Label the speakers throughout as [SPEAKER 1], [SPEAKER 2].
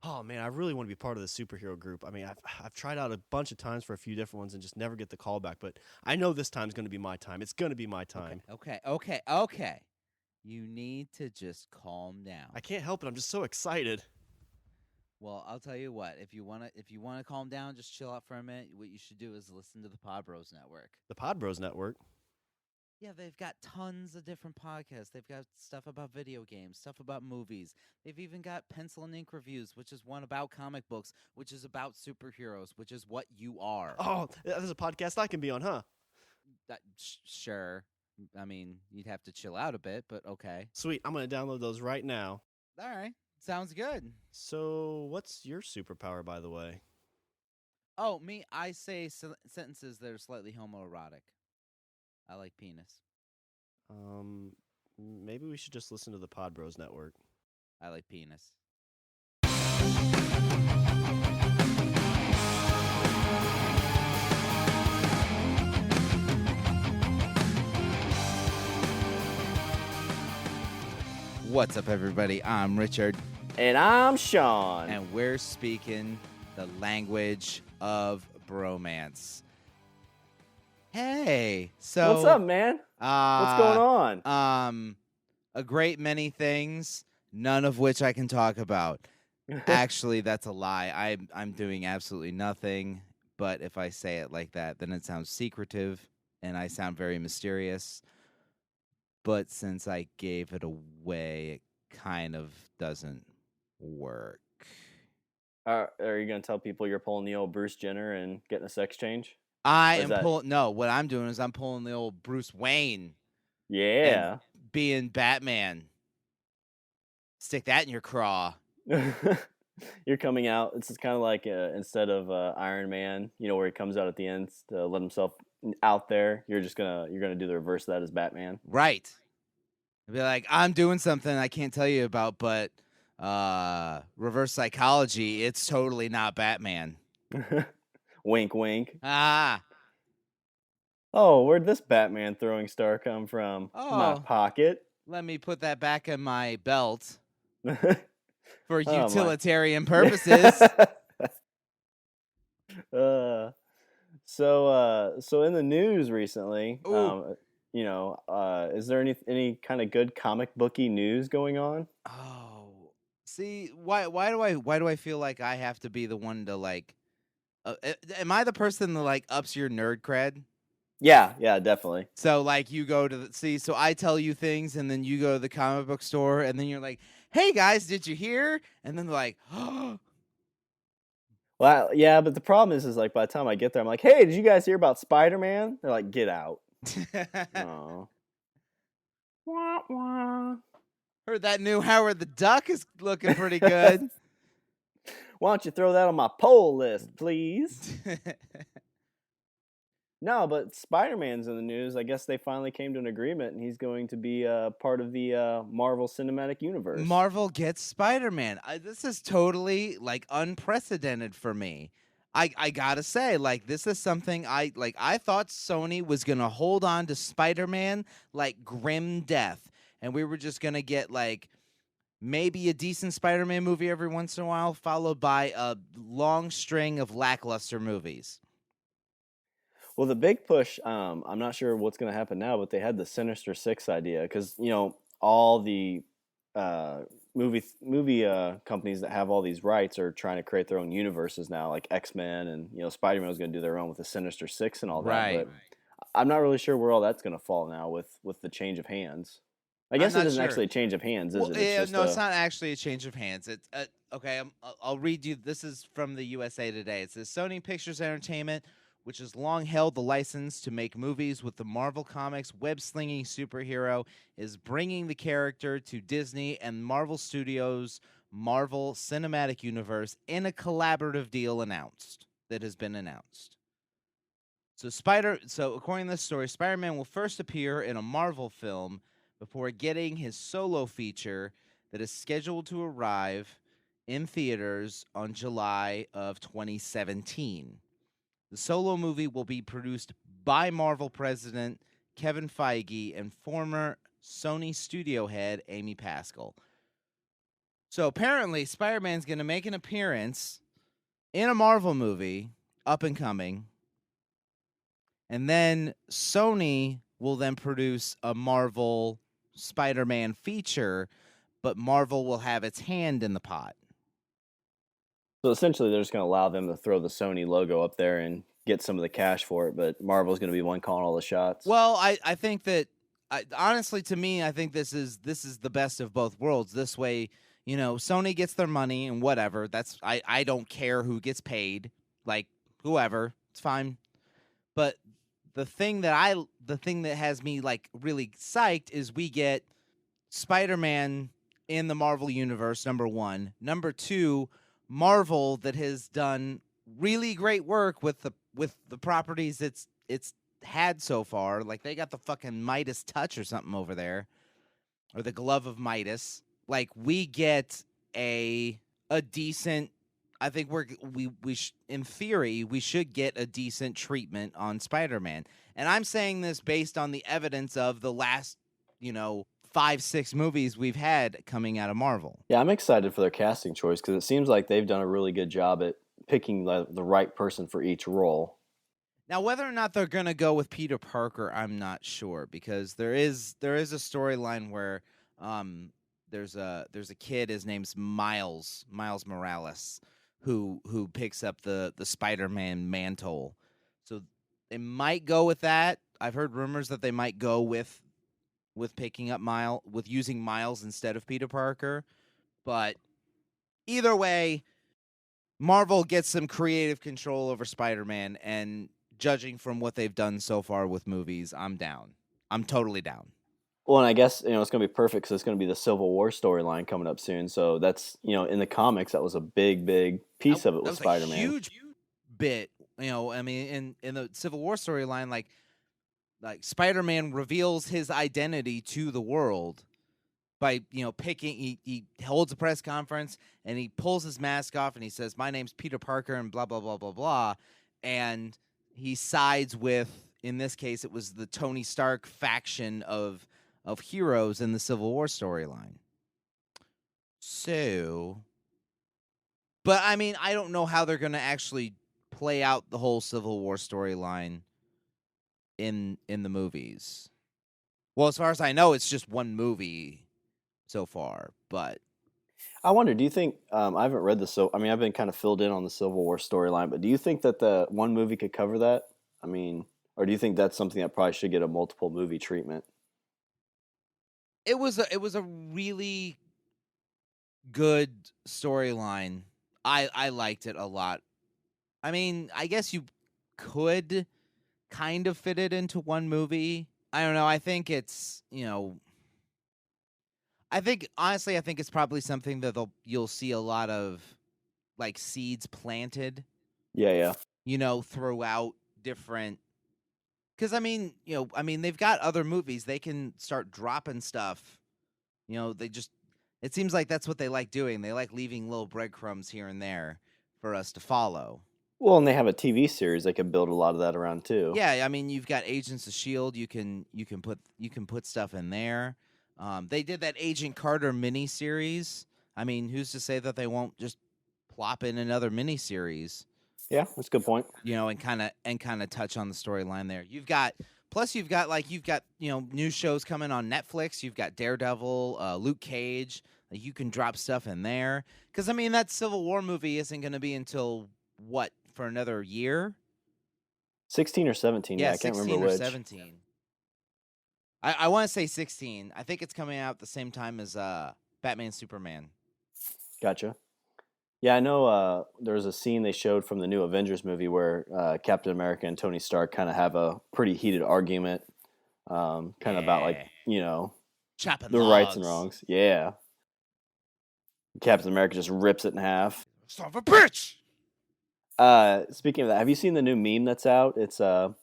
[SPEAKER 1] Oh man, I really want to be part of the superhero group. I mean, I've tried out a bunch of times for a few different ones and just never get the call back. But I know this time's going to be my time. It's going to be my
[SPEAKER 2] Okay,
[SPEAKER 1] time.
[SPEAKER 2] okay, okay, okay. You need to just calm
[SPEAKER 1] I
[SPEAKER 2] down.
[SPEAKER 1] can't help it. I'm just so excited.
[SPEAKER 2] Well, I'll tell you what. If you wanna calm down, just chill out for a minute. What you should do is listen to the Pod Bros Network.
[SPEAKER 1] The Pod Bros Network.
[SPEAKER 2] Yeah, they've got tons of different podcasts. They've got stuff about video games, stuff about movies. They've even got Pencil and Ink Reviews, which is one about comic books, which is about superheroes, which is what you are.
[SPEAKER 1] Oh, there's a podcast I can be on, huh?
[SPEAKER 2] Sure. I mean, you'd have to chill out a bit, but okay.
[SPEAKER 1] Sweet. I'm going to download those right now.
[SPEAKER 2] All right. Sounds good.
[SPEAKER 1] So, what's your superpower, by the way?
[SPEAKER 2] Oh, me, I say sentences that are slightly homoerotic. I like penis.
[SPEAKER 1] Maybe we should just listen to the Pod Bros Network.
[SPEAKER 2] I like penis. What's up, everybody? I'm Richard,
[SPEAKER 3] And I'm Shawn.
[SPEAKER 2] and we're speaking the language of bromance. Hey, so
[SPEAKER 3] What's up, man? What's going on?
[SPEAKER 2] A great many things, none of which I can talk about. Actually, that's a lie. I'm doing absolutely nothing. But if I say it like that, then it sounds secretive, and I sound very mysterious. But since I gave it away, it kind of doesn't work.
[SPEAKER 3] Are you going to tell people you're pulling the old Bruce Jenner and getting a sex change?
[SPEAKER 2] I
[SPEAKER 3] Is
[SPEAKER 2] am
[SPEAKER 3] that-
[SPEAKER 2] pulling. No, what I'm doing is I'm pulling the old Bruce Wayne,
[SPEAKER 3] Yeah.
[SPEAKER 2] being Batman. Stick that in your craw.
[SPEAKER 3] You're coming out. It's kind of like instead of Iron Man, where he comes out at the end to let himself out there. You're gonna do the reverse of that as Batman.
[SPEAKER 2] Right. I'd be like, I'm doing something I can't tell you about, but reverse psychology, it's totally not Batman.
[SPEAKER 3] Wink, wink.
[SPEAKER 2] Ah.
[SPEAKER 3] Oh, where'd this Batman throwing star come from? My
[SPEAKER 2] Oh.
[SPEAKER 3] pocket.
[SPEAKER 2] Let me put that back in my belt for
[SPEAKER 3] Oh, my.
[SPEAKER 2] utilitarian purposes.
[SPEAKER 3] So in the news recently,
[SPEAKER 2] Ooh.
[SPEAKER 3] is there any kind of good comic booky news going on?
[SPEAKER 2] Oh. See, why do I feel like I have to be the one to like am I the person that like ups your nerd cred?
[SPEAKER 3] Yeah, definitely.
[SPEAKER 2] So like you go to so I tell you things and then you go to the comic book store and then you're like, "Hey guys, did you hear?" And then they're like, "Oh."
[SPEAKER 3] Well, yeah, but the problem is like by the time I get there, I'm like, "Hey, did you guys hear about Spider-Man?" They're like, "Get out." Oh. Wah, wah.
[SPEAKER 2] Heard that new Howard the Duck is looking pretty good.
[SPEAKER 3] Why don't you throw that on my poll list, please? No, but Spider-Man's in the news. I guess they finally came to an agreement, and he's going to be part of the Marvel Cinematic Universe.
[SPEAKER 2] Marvel gets Spider-Man. This is totally like unprecedented for me. I gotta say, like, this is something I thought Sony was gonna hold on to Spider-Man like grim death, and we were just gonna get like maybe a decent Spider-Man movie every once in a while, followed by a long string of lackluster movies.
[SPEAKER 3] Well, the big push, I'm not sure what's going to happen now, but they had the Sinister Six idea because, all the movie companies that have all these rights are trying to create their own universes now, like X-Men and, Spider-Man was going to do their own with the Sinister Six and all that.
[SPEAKER 2] Right.
[SPEAKER 3] But I'm not really sure where all that's going to fall now with the change of hands. I guess it isn't actually a change of hands, is it?
[SPEAKER 2] It's it's not actually a change of hands. It's okay. I'll read you. This is from the USA Today. It says Sony Pictures Entertainment, which has long held the license to make movies with the Marvel Comics web-slinging superhero, is bringing the character to Disney and Marvel Studios' Marvel Cinematic Universe in a collaborative deal that has been announced. So according to this story, Spider-Man will first appear in a Marvel film before getting his solo feature that is scheduled to arrive in theaters on July of 2017. The solo movie will be produced by Marvel president Kevin Feige and former Sony studio head Amy Pascal. So apparently, Spider-Man's going to make an appearance in a Marvel movie, up and coming, and then Sony will then produce a Marvel Spider-Man feature, but Marvel will have its hand in the pot.
[SPEAKER 3] So essentially, they're just going to allow them to throw the Sony logo up there and get some of the cash for it, but Marvel's going to be one calling all the shots.
[SPEAKER 2] Well, I think that honestly, to me, I think this is the best of both worlds. This way, Sony gets their money and whatever. That's I don't care who gets paid, like whoever, it's fine. But the thing that has me like really psyched is we get Spider-Man in the Marvel universe, number one. Number two, Marvel that has done really great work with the properties it's had so far. Like they got the fucking Midas touch or something over there, or the glove of Midas. Like we get a decent. I think in theory we should get a decent treatment on Spider-Man, and I'm saying this based on the evidence of the last 5-6 movies we've had coming out of Marvel.
[SPEAKER 3] Yeah, I'm excited for their casting choice because it seems like they've done a really good job at picking the right person for each role.
[SPEAKER 2] Now, whether or not they're going to go with Peter Parker, I'm not sure, because there is a storyline where there's a kid, his name's Miles Morales, who picks up the Spider-Man mantle. So they might go with that. I've heard rumors that they might go with picking up with using Miles instead of Peter Parker. But either way, Marvel gets some creative control over Spider-Man, and judging from what they've done so far with movies, I'm down. I'm totally down.
[SPEAKER 3] Well, and I guess it's going to be perfect because it's going to be the Civil War storyline coming up soon. So that's in the comics that was a big piece of it with Spider-Man.
[SPEAKER 2] A huge bit. I mean, in the Civil War storyline, like Spider-Man reveals his identity to the world by picking. He holds a press conference and he pulls his mask off and he says, "My name's Peter Parker," and blah blah blah blah blah, and he sides with, in this case, it was the Tony Stark faction of heroes in the Civil War storyline. So, but I mean, I don't know how they're going to actually play out the whole Civil War storyline in the movies. Well, as far as I know, it's just one movie so far, but
[SPEAKER 3] I wonder, do you think I haven't read I've been kind of filled in on the Civil War storyline, but do you think that the one movie could cover that? I mean, or do you think that's something that probably should get a multiple movie treatment?
[SPEAKER 2] It was a really good storyline. I liked it a lot. I mean, I guess you could kind of fit it into one movie. I don't know. I think it's, I think it's probably something that you'll see a lot of like seeds planted.
[SPEAKER 3] Yeah.
[SPEAKER 2] Throughout different. Because they've got other movies. They can start dropping stuff. It seems like that's what they like doing. They like leaving little breadcrumbs here and there for us to follow.
[SPEAKER 3] Well, and they have a TV series they could build a lot of that around too.
[SPEAKER 2] Yeah, I mean, you've got Agents of S.H.I.E.L.D. You can put stuff in there. They did that Agent Carter miniseries. I mean, who's to say that they won't just plop in another miniseries?
[SPEAKER 3] Yeah, that's a good point.
[SPEAKER 2] And kind of touch on the storyline there. You've got new shows coming on Netflix. You've got Daredevil, Luke Cage. Like, you can drop stuff in there because I mean that Civil War movie isn't going to be until what, for another year?
[SPEAKER 3] 16 or 17. Yeah, I can't remember which.
[SPEAKER 2] 17. I want to say 16. I think it's coming out at the same time as Batman Superman.
[SPEAKER 3] Gotcha. Yeah, I know there was a scene they showed from the new Avengers movie where Captain America and Tony Stark kind of have a pretty heated argument, about
[SPEAKER 2] chopping
[SPEAKER 3] the
[SPEAKER 2] logs.
[SPEAKER 3] Rights and wrongs. Yeah. Captain America just rips it in half.
[SPEAKER 2] Son of a bitch!
[SPEAKER 3] Speaking of that, have you seen the new meme that's out? It's a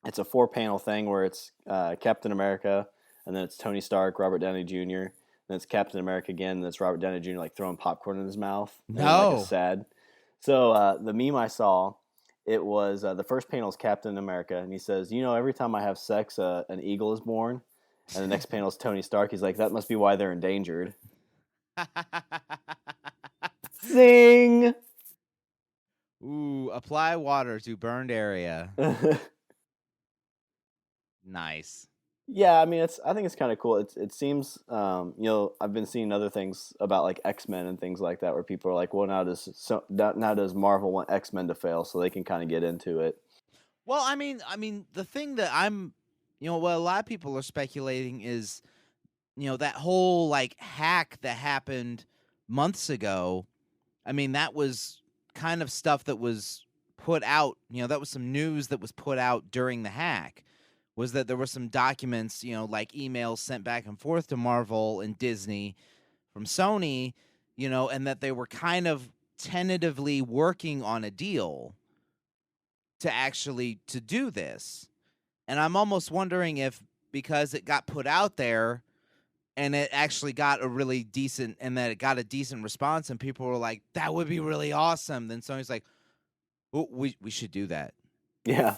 [SPEAKER 3] 4-panel thing where it's Captain America, and then it's Tony Stark, Robert Downey Jr., then it's Captain America again, and it's Robert Downey Jr. like throwing popcorn in his mouth.
[SPEAKER 2] No.
[SPEAKER 3] Like, sad. So the meme I saw, it was the first panel is Captain America, and he says, every time I have sex, an eagle is born. And the next panel is Tony Stark. He's like, that must be why they're endangered. Zing.
[SPEAKER 2] Ooh, apply water to burned area. Nice.
[SPEAKER 3] Yeah, I mean, I think it's kind of cool. It seems, I've been seeing other things about like X-Men and things like that, where people are like, well, now does Marvel want X-Men to fail so they can kind of get into it.
[SPEAKER 2] Well, I mean, the thing that what a lot of people are speculating is, that whole like hack that happened months ago. I mean, that was kind of stuff that was put out. That was some news that was put out during the hack. Was that there were some documents, like emails sent back and forth to Marvel and Disney from Sony, and that they were kind of tentatively working on a deal to do this. And I'm almost wondering if, because it got put out there and it actually got it got a decent response and people were like, that would be really awesome. Then Sony's like, oh, we should do that.
[SPEAKER 3] Yeah.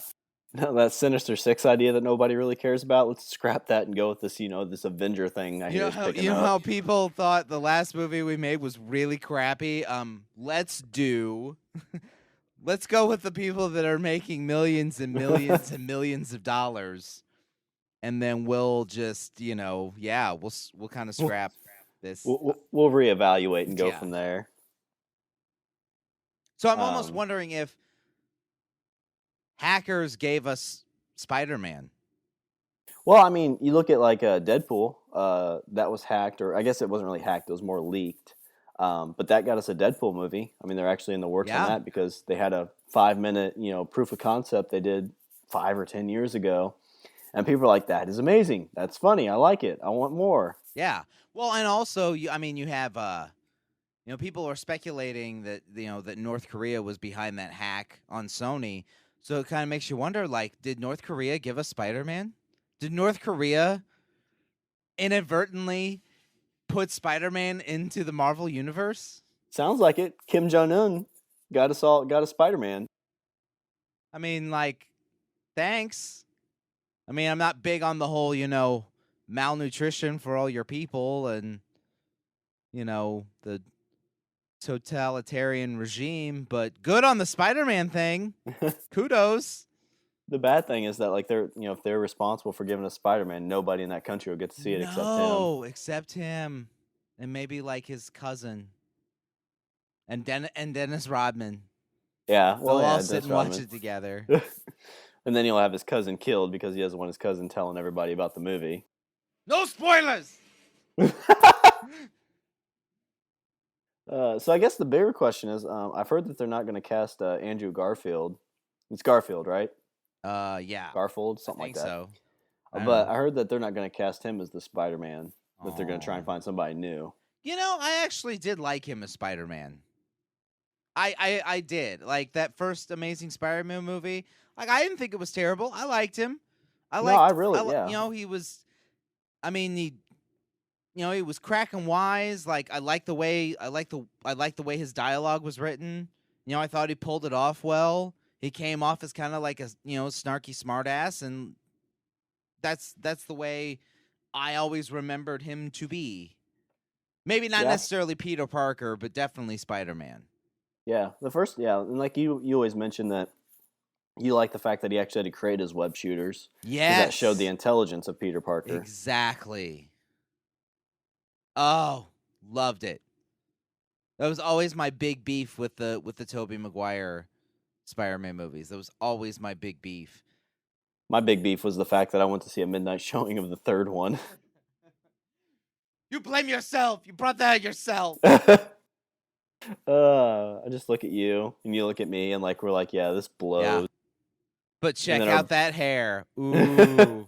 [SPEAKER 3] No, that Sinister Six idea that nobody really cares about. Let's scrap that and go with this, this Avenger thing. I hear is picking up.
[SPEAKER 2] How people thought the last movie we made was really crappy. Let's go with the people that are making millions and millions and millions of dollars, and then we'll just, we'll kind of scrap this.
[SPEAKER 3] We'll reevaluate and go from there.
[SPEAKER 2] So I'm almost wondering if hackers gave us Spider-Man.
[SPEAKER 3] Well, I mean, you look at like Deadpool, that was hacked, or I guess it wasn't really hacked; it was more leaked. But that got us a Deadpool movie. I mean, they're actually in the works on that because they had a 5-minute, proof of concept they did 5 or 10 years ago, and people are like, "That is amazing. That's funny. I like it. I want more."
[SPEAKER 2] Yeah. Well, and also, you have, people are speculating that that North Korea was behind that hack on Sony. So it kind of makes you wonder, like, did North Korea give us Spider-Man? Did North Korea inadvertently put Spider-Man into the Marvel universe?
[SPEAKER 3] Sounds like it. Kim Jong-un got a Spider-Man.
[SPEAKER 2] I mean, like, thanks. I mean, I'm not big on the whole, malnutrition for all your people and, the totalitarian regime, but good on the Spider-Man thing. Kudos.
[SPEAKER 3] The bad thing is that, like, they're if they're responsible for giving us Spider-Man, nobody in that country will get to see it except him.
[SPEAKER 2] No, except him, and maybe like his cousin, and Dennis Rodman.
[SPEAKER 3] Yeah,
[SPEAKER 2] well, they'll all sit and watch it together.
[SPEAKER 3] And then he'll have his cousin killed because he doesn't want his cousin telling everybody about the movie.
[SPEAKER 2] No spoilers.
[SPEAKER 3] So I guess the bigger question is, I've heard that they're not going to cast Andrew Garfield. It's Garfield, right?
[SPEAKER 2] Yeah.
[SPEAKER 3] Garfield, something like that.
[SPEAKER 2] So.
[SPEAKER 3] But I heard that they're not going to cast him as the Spider-Man. That they're going to try and find somebody new.
[SPEAKER 2] I actually did like him as Spider-Man. I did. Like, that first Amazing Spider-Man movie, like, I didn't think it was terrible. I liked him.
[SPEAKER 3] Yeah.
[SPEAKER 2] He was, he was cracking wise. Like, I like the way his dialogue was written. I thought he pulled it off well. He came off as kind of like a, snarky smartass, and that's the way I always remembered him to be. Maybe not necessarily Peter Parker, but definitely Spider-Man.
[SPEAKER 3] Yeah, and like you always mention that you like the fact that he actually had to create his web shooters.
[SPEAKER 2] Yes.
[SPEAKER 3] That showed the intelligence of Peter Parker.
[SPEAKER 2] Exactly. Oh, loved it. That was always my big beef with the Tobey Maguire Spider-Man movies. That was always my big beef.
[SPEAKER 3] My big beef was the fact that I went to see a midnight showing of the third one.
[SPEAKER 2] You blame yourself. You brought that on yourself.
[SPEAKER 3] I just look at you and you look at me and like we're like, yeah, this blows. Yeah.
[SPEAKER 2] But check out that hair. Ooh.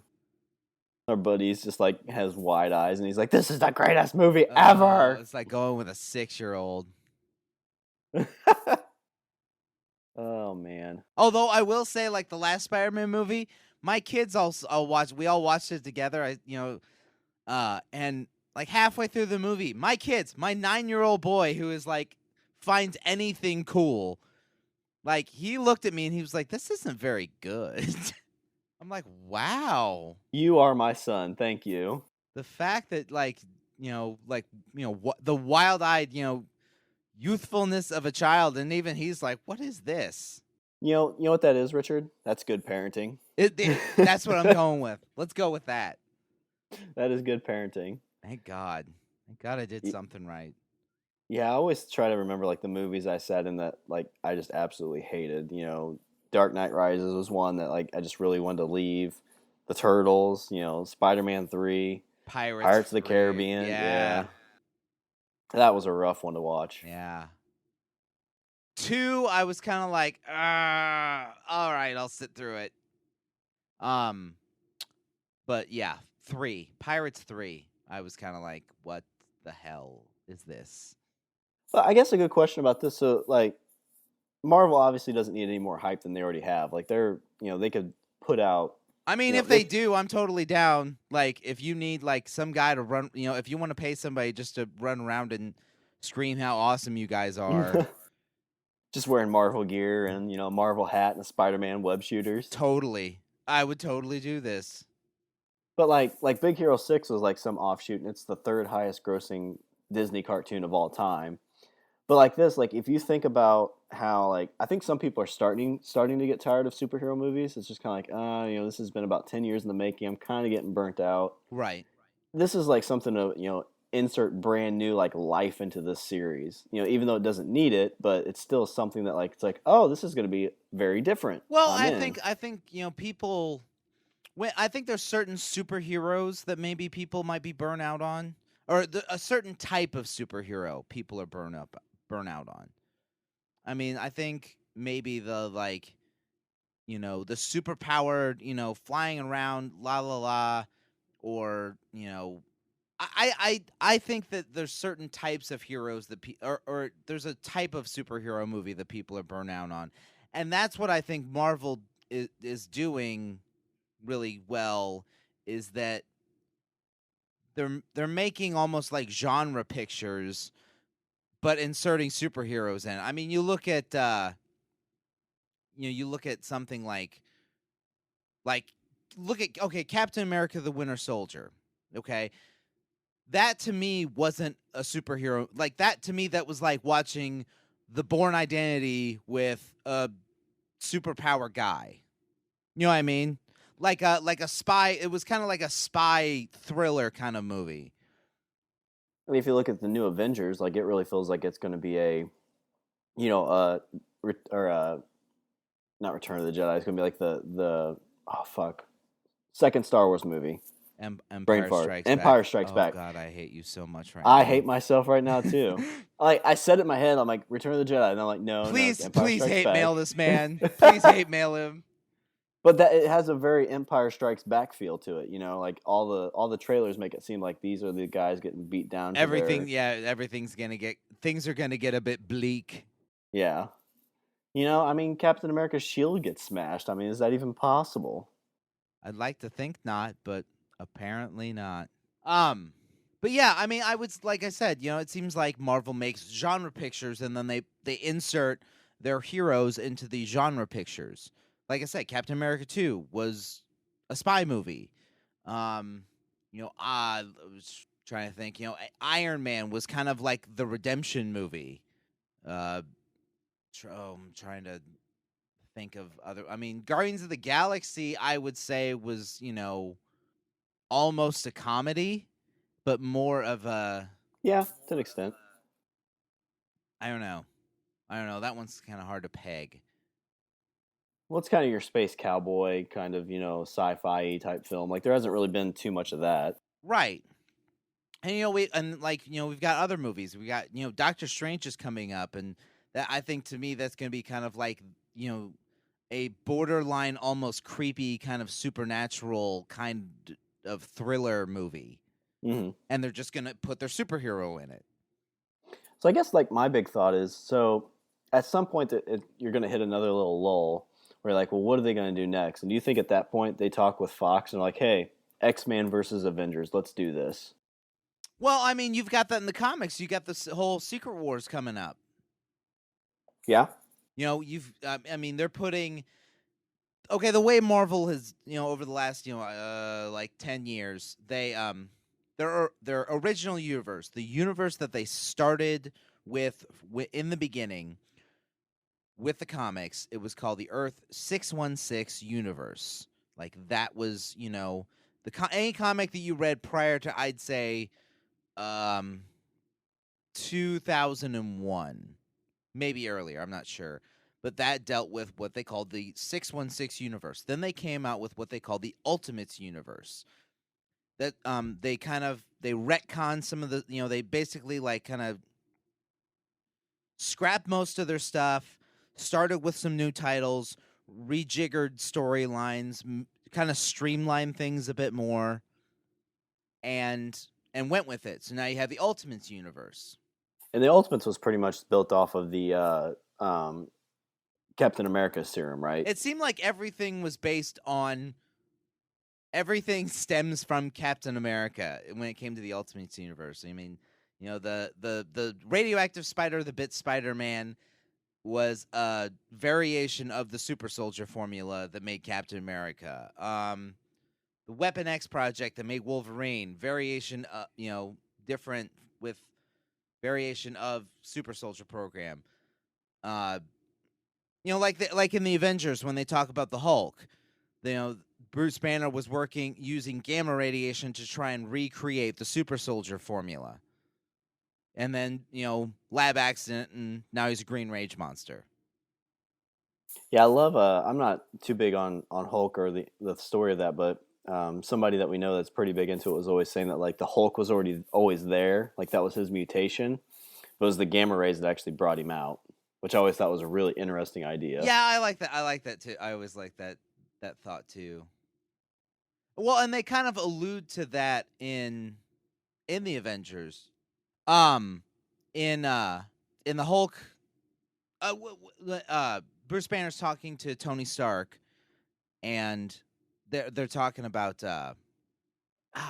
[SPEAKER 3] Our buddy's just like has wide eyes and he's like, this is the greatest movie ever.
[SPEAKER 2] It's like going with a 6-year-old.
[SPEAKER 3] Oh man.
[SPEAKER 2] Although I will say, like, the last Spider-Man movie, my kids we all watched it together. And like halfway through the movie, my 9-year-old boy who is like finds anything cool, like, he looked at me and he was like, this isn't very good. I'm like, wow.
[SPEAKER 3] You are my son. Thank you.
[SPEAKER 2] The fact that, like, the wild-eyed, youthfulness of a child, and even he's like, "What is this?"
[SPEAKER 3] You know what that is, Richard? That's good parenting.
[SPEAKER 2] That's what I'm going with. Let's go with that.
[SPEAKER 3] That is good parenting.
[SPEAKER 2] Thank God. Thank God I did
[SPEAKER 3] Y-
[SPEAKER 2] something right.
[SPEAKER 3] Yeah, I always try to remember like the movies I sat in that like I just absolutely hated. Dark Knight Rises was one that like I just really wanted to leave. The Turtles, Spider-Man 3, Pirates of the
[SPEAKER 2] 3.
[SPEAKER 3] Caribbean. Yeah. That was a rough one to watch.
[SPEAKER 2] Yeah. 2, I was kind of like, all right, I'll sit through it. But yeah, 3, Pirates 3, I was kind of like, what the hell is this?
[SPEAKER 3] But I guess a good question about this. So, like, Marvel obviously doesn't need any more hype than they already have. Like, they could put out.
[SPEAKER 2] I mean, if they do, I'm totally down. Like, if you need like some guy to run, if you want to pay somebody just to run around and scream how awesome you guys are,
[SPEAKER 3] just wearing Marvel gear and Marvel hat and Spider-Man web shooters.
[SPEAKER 2] Totally, I would totally do this.
[SPEAKER 3] But like Big Hero 6 was like some offshoot, and it's the third highest grossing Disney cartoon of all time. But like this, like if you think about how like I think some people are starting to get tired of superhero movies. It's just kind of like, this has been about 10 years in the making. I'm kind of getting burnt out.
[SPEAKER 2] Right.
[SPEAKER 3] This is like something to, insert brand new like life into this series. Even though it doesn't need it, but it's still something that like it's like, oh, this is going to be very different.
[SPEAKER 2] Well, I think people I think there's certain superheroes that maybe people might be burnt out on, or a certain type of superhero people are burnt out on. I mean, I think maybe the the superpowered, flying around, la la la, or I think that there's certain types of heroes that or there's a type of superhero movie that people are burnt out on, and that's what I think Marvel is doing really well, is that they're making almost like genre pictures, but inserting superheroes in. I mean, you look at something like Captain America: The Winter Soldier. Okay, that to me wasn't a superhero. Like that to me, that was like watching The Bourne Identity with a superpower guy. You know what I mean? Like a spy. It was kind of like a spy thriller kind of movie.
[SPEAKER 3] I mean, if you look at the new Avengers, like it really feels like it's going to be a, not Return of the Jedi. It's going to be like the second Star Wars movie.
[SPEAKER 2] Empire Strikes Back.
[SPEAKER 3] Empire Strikes Back.
[SPEAKER 2] Oh God, I hate you so much right
[SPEAKER 3] now.
[SPEAKER 2] I
[SPEAKER 3] hate myself right now too. I said it in my head. I'm like Return of the Jedi, and I'm like, no.
[SPEAKER 2] Please hate
[SPEAKER 3] Back.
[SPEAKER 2] mail this man. Please hate mail him.
[SPEAKER 3] But that it has a very Empire Strikes Back feel to it. Like all the trailers make it seem like these are the guys getting beat down.
[SPEAKER 2] Things are gonna get a bit bleak.
[SPEAKER 3] Yeah. I mean, Captain America's shield gets smashed. I mean, is that even possible?
[SPEAKER 2] I'd like to think not, but apparently not. But yeah, I mean, like I said, it seems like Marvel makes genre pictures and then they insert their heroes into the genre pictures. Like I said, Captain America 2 was a spy movie. I was trying to think, Iron Man was kind of like the redemption movie. I'm trying to think of other. I mean, Guardians of the Galaxy, I would say was, almost a comedy, but more of a.
[SPEAKER 3] Yeah, to an extent.
[SPEAKER 2] I don't know. That one's kind of hard to peg.
[SPEAKER 3] Well, it's kind of your space cowboy kind of, sci-fi type film. Like there hasn't really been too much of that.
[SPEAKER 2] Right. And we've got other movies. We got, Doctor Strange is coming up, and that I think to me that's going to be kind of like, a borderline almost creepy kind of supernatural kind of thriller movie.
[SPEAKER 3] Mm-hmm.
[SPEAKER 2] And they're just going to put their superhero in it.
[SPEAKER 3] So I guess like my big thought is, so at some point you're going to hit another little lull where you're like, well, what are they going to do next? And do you think at that point they talk with Fox and are like, hey, X-Men versus Avengers, let's do this?
[SPEAKER 2] Well, I mean, you've got that in the comics. You got this whole Secret Wars coming up.
[SPEAKER 3] Yeah.
[SPEAKER 2] They're putting. Okay, the way Marvel has, over the last, like 10 years, they their original universe, the universe that they started with in the beginning with the comics, it was called the Earth 616 universe. Like that was, any comic that you read prior to, I'd say, 2001, maybe earlier, I'm not sure. But that dealt with what they called the 616 universe. Then they came out with what they called the Ultimates universe. That they retcon some of the, they basically like kind of scrapped most of their stuff, started with some new titles, rejiggered storylines, kind of streamlined things a bit more, and went with it. So now you have the Ultimates universe.
[SPEAKER 3] And the Ultimates was pretty much built off of the Captain America serum, right?
[SPEAKER 2] It seemed like everything was based on. Everything stems from Captain America when it came to the Ultimates universe. I mean, the radioactive spider, the bit Spider-Man, was a variation of the super soldier formula that made Captain America. The Weapon X project that made Wolverine, variation, different with variation of super soldier program. Like in the Avengers when they talk about the Hulk, Bruce Banner was using gamma radiation to try and recreate the super soldier formula. And then, lab accident, and now he's a green rage monster.
[SPEAKER 3] Yeah, I love. I'm not too big on Hulk or the story of that, but somebody that we know that's pretty big into it was always saying that like the Hulk was always there, like that was his mutation, but it was the gamma rays that actually brought him out, which I always thought was a really interesting idea.
[SPEAKER 2] Yeah, I like that. I like that too. I always like that thought too. Well, and they kind of allude to that in the Avengers. In the Hulk, Bruce Banner's talking to Tony Stark, and they're talking about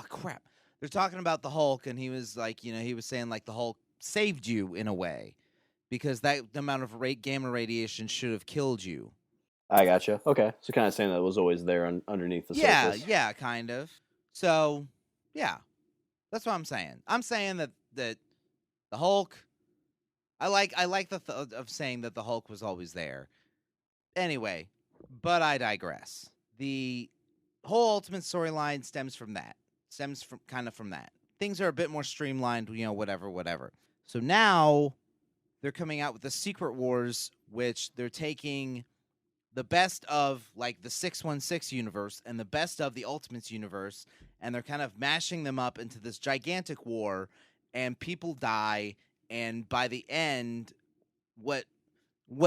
[SPEAKER 2] crap. They're talking about the Hulk, and he was like, he was saying like the Hulk saved you in a way because that amount of gamma radiation should have killed you.
[SPEAKER 3] I gotcha. Okay, so kind of saying that it was always there underneath the surface.
[SPEAKER 2] Yeah, kind of. So, yeah, that's what I'm saying. I'm saying that the Hulk. I like the thought of saying that the Hulk was always there. Anyway, but I digress. The whole Ultimate storyline stems from that. Stems from that. Things are a bit more streamlined, whatever. So now they're coming out with the Secret Wars, which they're taking the best of like the 616 universe and the best of the Ultimates universe, and they're kind of mashing them up into this gigantic war, and people die, and by the end, what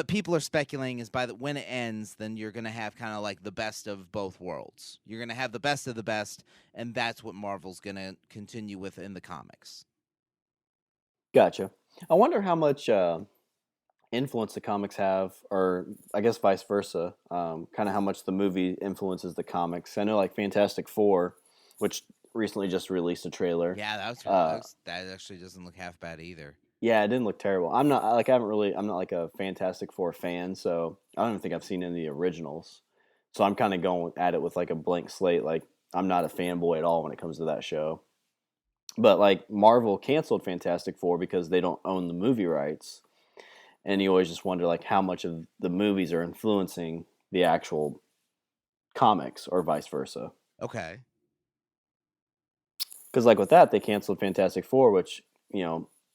[SPEAKER 2] people are speculating is when it ends, then you're going to have kind of like the best of both worlds. You're going to have the best of the best, and that's what Marvel's going to continue with in the comics.
[SPEAKER 3] Gotcha. I wonder how much influence the comics have, or I guess vice versa, kind of how much the movie influences the comics. I know like Fantastic Four, which recently just released a trailer.
[SPEAKER 2] Yeah, that actually doesn't look half bad either.
[SPEAKER 3] Yeah, it didn't look terrible. I'm not like a Fantastic Four fan, so I don't even think I've seen any of the originals. So I'm kind of going at it with like a blank slate. Like I'm not a fanboy at all when it comes to that show. But like Marvel canceled Fantastic Four because they don't own the movie rights. And you always just wonder like how much of the movies are influencing the actual comics or vice versa.
[SPEAKER 2] Okay.
[SPEAKER 3] Because like with that, they canceled Fantastic Four, which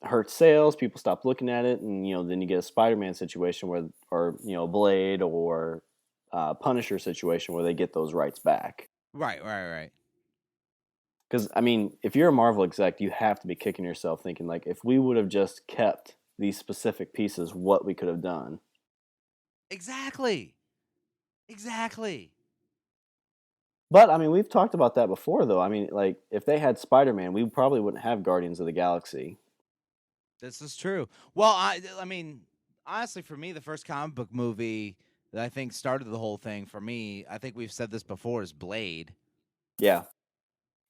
[SPEAKER 3] hurt sales. People stopped looking at it, and then you get a Spider-Man situation or Blade or Punisher situation where they get those rights back.
[SPEAKER 2] Right.
[SPEAKER 3] Because I mean, if you're a Marvel exec, you have to be kicking yourself thinking like, if we would have just kept these specific pieces, what we could have done.
[SPEAKER 2] Exactly.
[SPEAKER 3] But I mean, we've talked about that before, though. I mean, like if they had Spider-Man, we probably wouldn't have Guardians of the Galaxy.
[SPEAKER 2] This is true. Well, I mean, honestly, for me, the first comic book movie that I think started the whole thing for me, I think we've said this before, is Blade.
[SPEAKER 3] Yeah,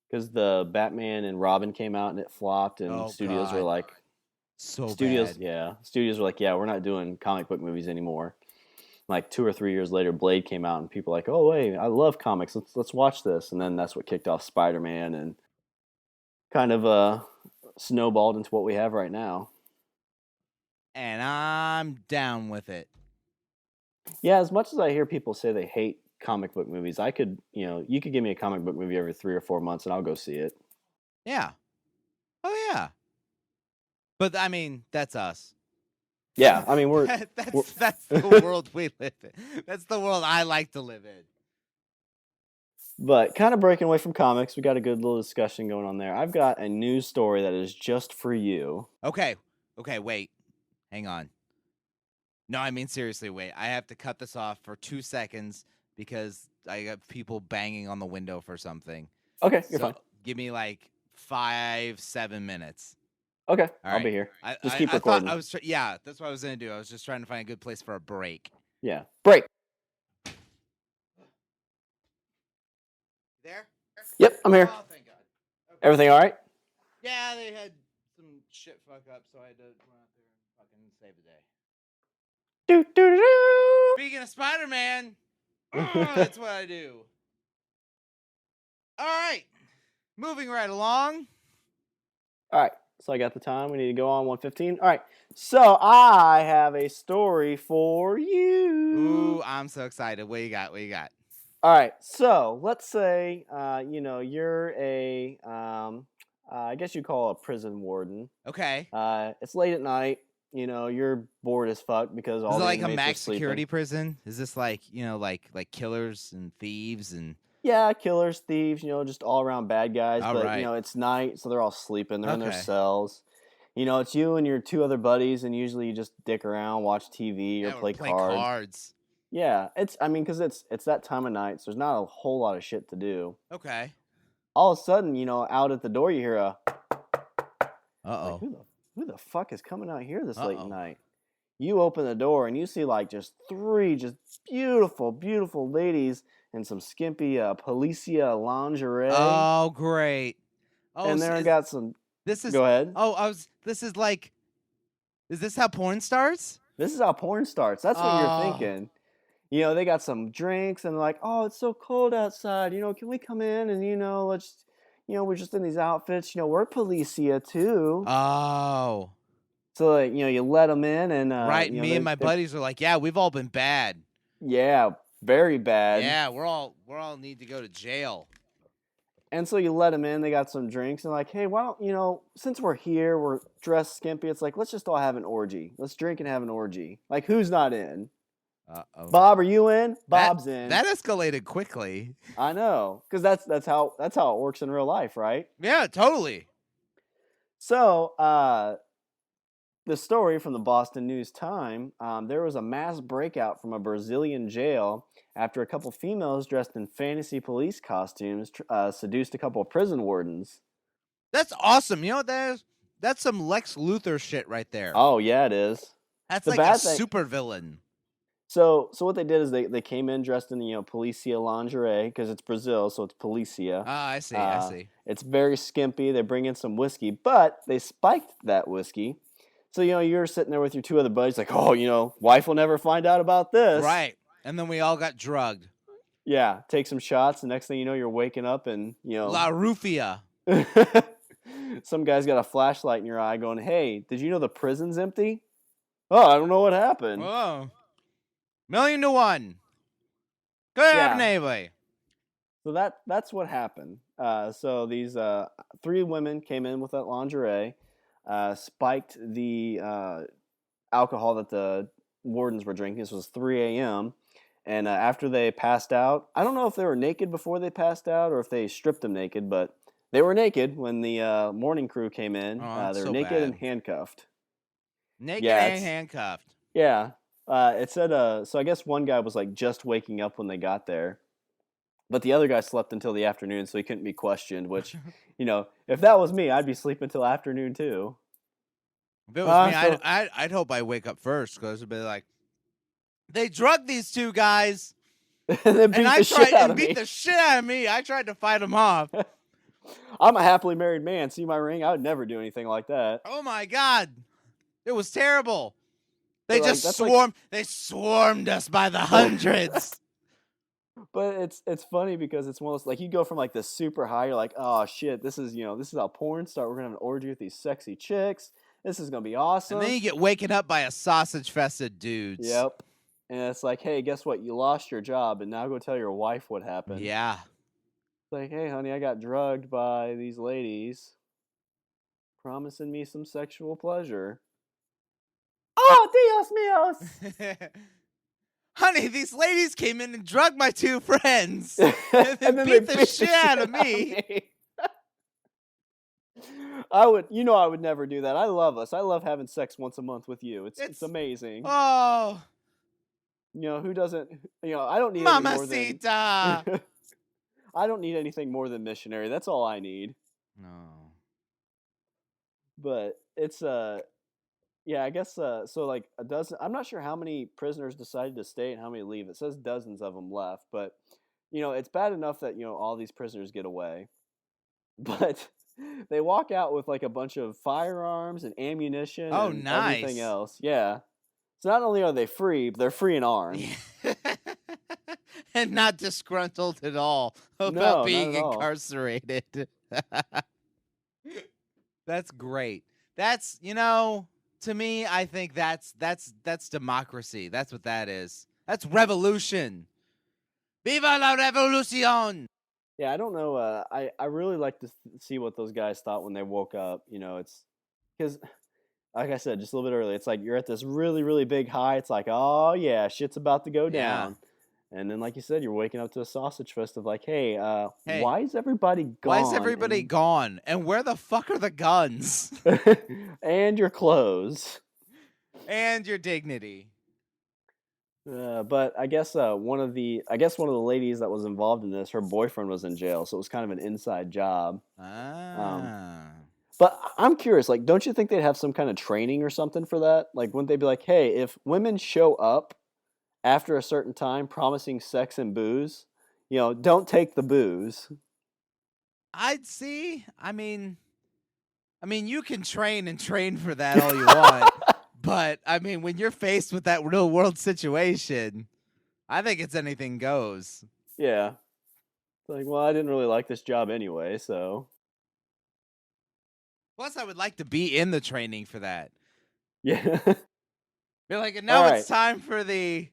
[SPEAKER 3] because the Batman and Robin came out and it flopped, and studios were like,
[SPEAKER 2] bad.
[SPEAKER 3] Yeah, studios were like, yeah, we're not doing comic book movies anymore. Like 2 or 3 years later, Blade came out, and people were like, oh wait, I love comics. Let's watch this, and then that's what kicked off Spider-Man and kind of snowballed into what we have right now.
[SPEAKER 2] And I'm down with it.
[SPEAKER 3] Yeah, as much as I hear people say they hate comic book movies, I could, you could give me a comic book movie every 3 or 4 months and I'll go see it.
[SPEAKER 2] Yeah. Oh, yeah. But, I mean, that's us.
[SPEAKER 3] Yeah, I mean,
[SPEAKER 2] that's the world we live in. That's the world I like to live in.
[SPEAKER 3] But kind of breaking away from comics, we got a good little discussion going on there. I've got a news story that is just for you.
[SPEAKER 2] Okay, wait. Hang on. No, I mean, seriously, wait. I have to cut this off for 2 seconds because I got people banging on the window for something.
[SPEAKER 3] Okay, you're fine.
[SPEAKER 2] Give me like 5-7 minutes.
[SPEAKER 3] Okay,
[SPEAKER 2] All
[SPEAKER 3] I'll be
[SPEAKER 2] right.
[SPEAKER 3] here. Just keep recording.
[SPEAKER 2] That's what I was going to do. I was just trying to find a good place for a break.
[SPEAKER 3] Yeah, break.
[SPEAKER 2] There?
[SPEAKER 3] Yep, I'm here.
[SPEAKER 2] Oh, thank God. Okay.
[SPEAKER 3] Everything all right?
[SPEAKER 2] Yeah, they had some shit fuck up, so I had to run out there and fucking save the day. Speaking of Spider-Man, that's what I do. All right, moving right along.
[SPEAKER 3] All right, so I got the time. We need to go on 1:15. All right, so I have a story for you.
[SPEAKER 2] Ooh, I'm so excited. What you got?
[SPEAKER 3] All right, so let's say, you're a, I guess you call a prison warden.
[SPEAKER 2] Okay.
[SPEAKER 3] It's late at night. You're bored as fuck because all
[SPEAKER 2] is it
[SPEAKER 3] the
[SPEAKER 2] like a
[SPEAKER 3] inmates are
[SPEAKER 2] max
[SPEAKER 3] sleeping.
[SPEAKER 2] security prison? Is this like like killers and thieves and?
[SPEAKER 3] Yeah, killers, thieves, just all around bad guys.
[SPEAKER 2] All
[SPEAKER 3] but
[SPEAKER 2] right.
[SPEAKER 3] It's night, so they're all sleeping. They're in their
[SPEAKER 2] Okay.
[SPEAKER 3] cells. It's you and your 2 other buddies, and usually you just dick around, watch TV, or play cards. Yeah, because it's that time of night, so there's not a whole lot of shit to do.
[SPEAKER 2] Okay.
[SPEAKER 3] All of a sudden, out at the door, you hear a.
[SPEAKER 2] Uh-oh.
[SPEAKER 3] Like, who the fuck is coming out here this late at night? You open the door and you see like just 3 just beautiful, beautiful ladies in some skimpy Policia lingerie.
[SPEAKER 2] Oh, great. Oh,
[SPEAKER 3] and there got some. Go ahead.
[SPEAKER 2] Oh, this is like. Is this how porn starts?
[SPEAKER 3] This is how porn starts. That's what you're thinking. They got some drinks and they're like, oh, it's so cold outside. Can we come in and let's. We're just in these outfits. We're Policia too.
[SPEAKER 2] Oh.
[SPEAKER 3] So you let them in and
[SPEAKER 2] right. Me and my buddies are like, yeah, we've all been bad.
[SPEAKER 3] Yeah, very bad.
[SPEAKER 2] Yeah, we're all need to go to jail.
[SPEAKER 3] And so you let them in. They got some drinks and like, hey, why don't since we're here, we're dressed skimpy. It's like let's just all have an orgy. Let's drink and have an orgy. Like who's not in?
[SPEAKER 2] Uh-oh.
[SPEAKER 3] Bob, are you in? Bob's in.
[SPEAKER 2] That escalated quickly.
[SPEAKER 3] I know, because that's how it works in real life, right?
[SPEAKER 2] Yeah, totally.
[SPEAKER 3] So, the story from the Boston News Time, there was a mass breakout from a Brazilian jail after a couple females dressed in fantasy police costumes seduced a couple of prison wardens.
[SPEAKER 2] That's awesome. That's some Lex Luthor shit right there.
[SPEAKER 3] Oh yeah, it is.
[SPEAKER 2] That's like a super villain.
[SPEAKER 3] So what they did is they came in dressed in Policia lingerie because it's Brazil, so it's Policia.
[SPEAKER 2] Ah, I see.
[SPEAKER 3] It's very skimpy. They bring in some whiskey, but they spiked that whiskey. So you're sitting there with your 2 other buddies, like, oh, wife will never find out about this,
[SPEAKER 2] right? And then we all got drugged.
[SPEAKER 3] Yeah, take some shots. The next thing you know, you're waking up and
[SPEAKER 2] La Rufia.
[SPEAKER 3] Some guy's got a flashlight in your eye, going, "Hey, did you know the prison's empty?" Oh, I don't know what happened.
[SPEAKER 2] Oh. 1,000,000 to 1. Good happen anyway.
[SPEAKER 3] So that's what happened. So these 3 women came in with that lingerie, spiked the alcohol that the wardens were drinking. This was 3 a.m. And after they passed out, I don't know if they were naked before they passed out or if they stripped them naked, but they were naked when the morning crew came in. They were naked and handcuffed.
[SPEAKER 2] Naked and handcuffed.
[SPEAKER 3] Yeah. It said, so I guess one guy was like just waking up when they got there, but the other guy slept until the afternoon, so he couldn't be questioned, which, if that was me, I'd be sleeping till afternoon too.
[SPEAKER 2] If it was me, I'd hope I wake up first because it'd be like, they drugged these 2 guys
[SPEAKER 3] and beat
[SPEAKER 2] the shit out of me. I tried to fight them off.
[SPEAKER 3] I'm a happily married man. See my ring? I would never do anything like that.
[SPEAKER 2] Oh my God. It was terrible. They just swarmed. They swarmed us by the hundreds.
[SPEAKER 3] But it's funny because it's one of those, like, you go from like this super high, you're like, oh shit, this is how porn start. We're gonna have an orgy with these sexy chicks. This is gonna be
[SPEAKER 2] And then
[SPEAKER 3] awesome.
[SPEAKER 2] you get waken up by a sausage-fested dudes.
[SPEAKER 3] Yep. And it's like, hey, guess what? You lost your job, and now go tell your wife what happened.
[SPEAKER 2] Yeah.
[SPEAKER 3] It's like, hey, honey, I got drugged by these ladies, promising me some sexual pleasure. Oh, Dios míos!
[SPEAKER 2] Honey, these ladies came in and drugged my two friends.
[SPEAKER 3] And
[SPEAKER 2] And
[SPEAKER 3] then
[SPEAKER 2] beat
[SPEAKER 3] they
[SPEAKER 2] the shit out of me.
[SPEAKER 3] I would never do that. I love us. I love having sex once a month with you. It's amazing.
[SPEAKER 2] Oh,
[SPEAKER 3] Who doesn't? I don't need any more than
[SPEAKER 2] mamacita.
[SPEAKER 3] I don't need anything more than missionary. That's all I need.
[SPEAKER 2] No.
[SPEAKER 3] But it's yeah, I guess so like a dozen. I'm not sure how many prisoners decided to stay and how many leave. It says dozens of them left, but it's bad enough that all these prisoners get away. But they walk out with like a bunch of firearms and ammunition
[SPEAKER 2] Oh,
[SPEAKER 3] and everything
[SPEAKER 2] nice.
[SPEAKER 3] else. Yeah. So not only are they free, but they're free and armed.
[SPEAKER 2] And not disgruntled at all
[SPEAKER 3] No,
[SPEAKER 2] about
[SPEAKER 3] not
[SPEAKER 2] being
[SPEAKER 3] at all.
[SPEAKER 2] incarcerated. That's great. That's, to me, I think that's democracy. That's what that is. That's revolution. Viva la revolucion!
[SPEAKER 3] Yeah, I don't know. I really like to see what those guys thought when they woke up. It's because, like I said just a little bit earlier, it's like you're at this really, really big high. It's like, oh yeah, shit's about to go
[SPEAKER 2] Yeah.
[SPEAKER 3] down. And then, like you said, you're waking up to a sausage fest of like, hey,
[SPEAKER 2] Hey,
[SPEAKER 3] why is everybody gone?
[SPEAKER 2] Why is everybody gone? And where the fuck are the guns?
[SPEAKER 3] And your clothes.
[SPEAKER 2] And your dignity.
[SPEAKER 3] But I guess one of the ladies that was involved in this, her boyfriend was in jail, so it was kind of an inside job. But I'm curious, like, don't you think they'd have some kind of training or something for that? Like, wouldn't they be like, hey, if women show up after a certain time promising sex and booze, don't take the booze.
[SPEAKER 2] I'd see. I mean, you can train for that all you want. But, I mean, when you're faced with that real world situation, I think it's anything goes.
[SPEAKER 3] Yeah. It's like, well, I didn't really like this job anyway, so.
[SPEAKER 2] Plus, I would like to be in the training for that.
[SPEAKER 3] Yeah.
[SPEAKER 2] Be like, and now
[SPEAKER 3] All
[SPEAKER 2] it's time for the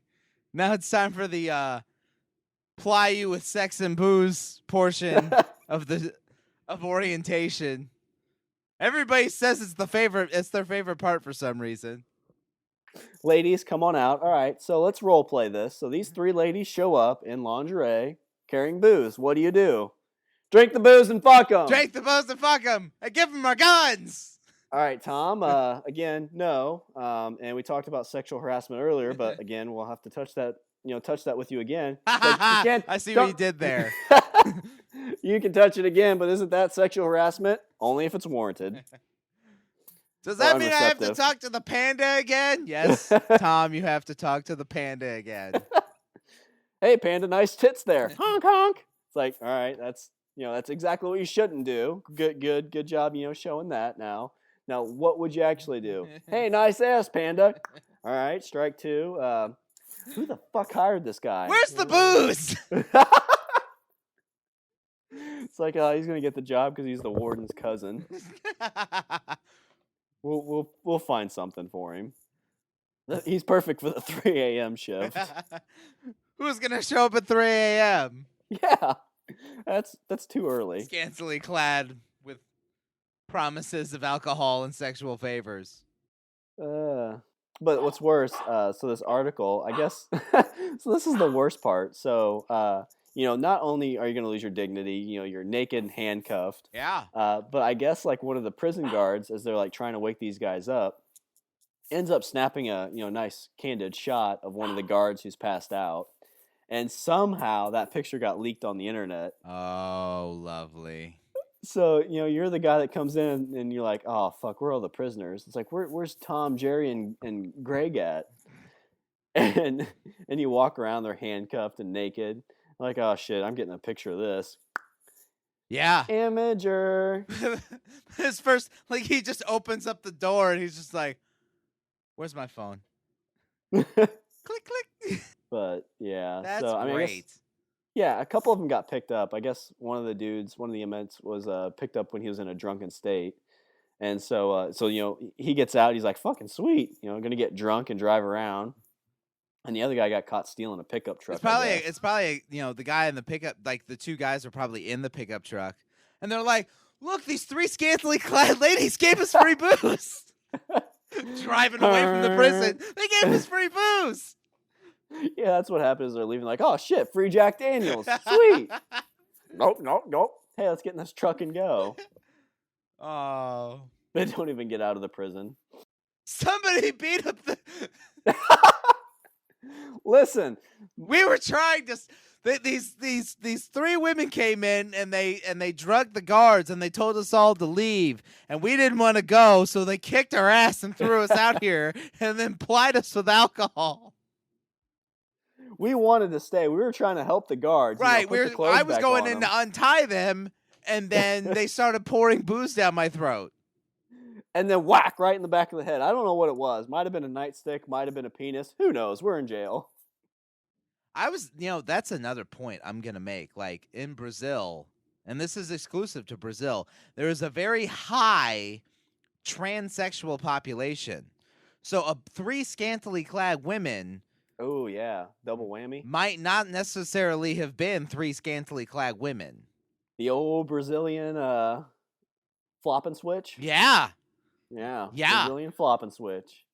[SPEAKER 2] ply you with sex and booze portion of orientation. Everybody says it's their favorite part for some reason.
[SPEAKER 3] Ladies, come on out. All right, so let's role play this. So these three ladies show up in lingerie carrying booze. What do? Drink the booze and fuck them.
[SPEAKER 2] Drink the booze and fuck them and give them our guns.
[SPEAKER 3] All right, Tom, again, no. And we talked about sexual harassment earlier, but again, we'll have to touch that with you again.
[SPEAKER 2] I see what you did there.
[SPEAKER 3] You can touch it again, but isn't that sexual harassment? Only if it's warranted.
[SPEAKER 2] Does that mean I have to talk to the panda again? Yes, Tom, you have to talk to the panda again.
[SPEAKER 3] Hey, panda, nice tits there. Honk, honk. It's like, all right, that's exactly what you shouldn't do. Good job, showing that now. Now, what would you actually do? Hey, nice ass, panda. All right, strike two. Who the fuck hired this guy?
[SPEAKER 2] Where's the booze?
[SPEAKER 3] It's like he's gonna get the job because he's the warden's cousin. We'll find something for him. He's perfect for the 3 a.m. shift.
[SPEAKER 2] Who's gonna show up at 3 a.m.?
[SPEAKER 3] Yeah, that's too early.
[SPEAKER 2] Scantily clad with promises of alcohol and sexual favors.
[SPEAKER 3] But what's worse, so this article, I guess, so this is the worst part. So, not only are you going to lose your dignity, you're naked and handcuffed.
[SPEAKER 2] Yeah.
[SPEAKER 3] But I guess like one of the prison guards, as they're like trying to wake these guys up, ends up snapping a, nice candid shot of one of the guards who's passed out. And somehow that picture got leaked on the internet.
[SPEAKER 2] Oh, lovely.
[SPEAKER 3] So, you're the guy that comes in and you're like, oh, fuck, where are all the prisoners? It's like, where's Tom, Jerry, and Greg at? And you walk around, they're handcuffed and naked. Like, oh, shit, I'm getting a picture of this.
[SPEAKER 2] Yeah.
[SPEAKER 3] Imager.
[SPEAKER 2] His first, he just opens up the door and he's just like, where's my phone? Click, click.
[SPEAKER 3] But, yeah.
[SPEAKER 2] That's
[SPEAKER 3] so,
[SPEAKER 2] great.
[SPEAKER 3] Yeah, a couple of them got picked up. I guess one of the dudes, one of the inmates, was picked up when he was in a drunken state, and so he gets out. He's like, "Fucking sweet, gonna get drunk and drive around." And the other guy got caught stealing a pickup
[SPEAKER 2] It's
[SPEAKER 3] truck, I
[SPEAKER 2] probably
[SPEAKER 3] guess.
[SPEAKER 2] it's probably the guy in the pickup, like the two guys are probably in the pickup truck, and they're like, "Look, these three scantily clad ladies gave us free booze." Driving away from the prison, they gave us free booze.
[SPEAKER 3] Yeah, that's what happens. They're leaving like, "Oh shit, free Jack Daniels, sweet." Nope, nope, nope. Hey, let's get in this truck and go.
[SPEAKER 2] Oh,
[SPEAKER 3] They don't even get out of the prison.
[SPEAKER 2] somebody beat up the.
[SPEAKER 3] Listen,
[SPEAKER 2] We were trying to. These three women came in and they drugged the guards and they told us all to leave and we didn't want to go, so they kicked our ass and threw us out here and then plied us with alcohol.
[SPEAKER 3] we wanted to stay. We were trying to help the guards.
[SPEAKER 2] Right,
[SPEAKER 3] Put the clothes
[SPEAKER 2] I was
[SPEAKER 3] back
[SPEAKER 2] going
[SPEAKER 3] on
[SPEAKER 2] in
[SPEAKER 3] them.
[SPEAKER 2] to untie them, and then they started pouring booze down my throat.
[SPEAKER 3] And then whack right in the back of the head. I don't know what it was. Might have been a nightstick. Might have been a penis. Who knows? We're in jail.
[SPEAKER 2] I was, that's another point I'm going to make. Like in Brazil, and this is exclusive to Brazil, there is a very high transsexual population. So three scantily clad women
[SPEAKER 3] Oh yeah, double whammy.
[SPEAKER 2] might not necessarily have been three scantily clad women.
[SPEAKER 3] The old Brazilian flop and switch.
[SPEAKER 2] Yeah.
[SPEAKER 3] Yeah.
[SPEAKER 2] Yeah.
[SPEAKER 3] Brazilian flop and switch.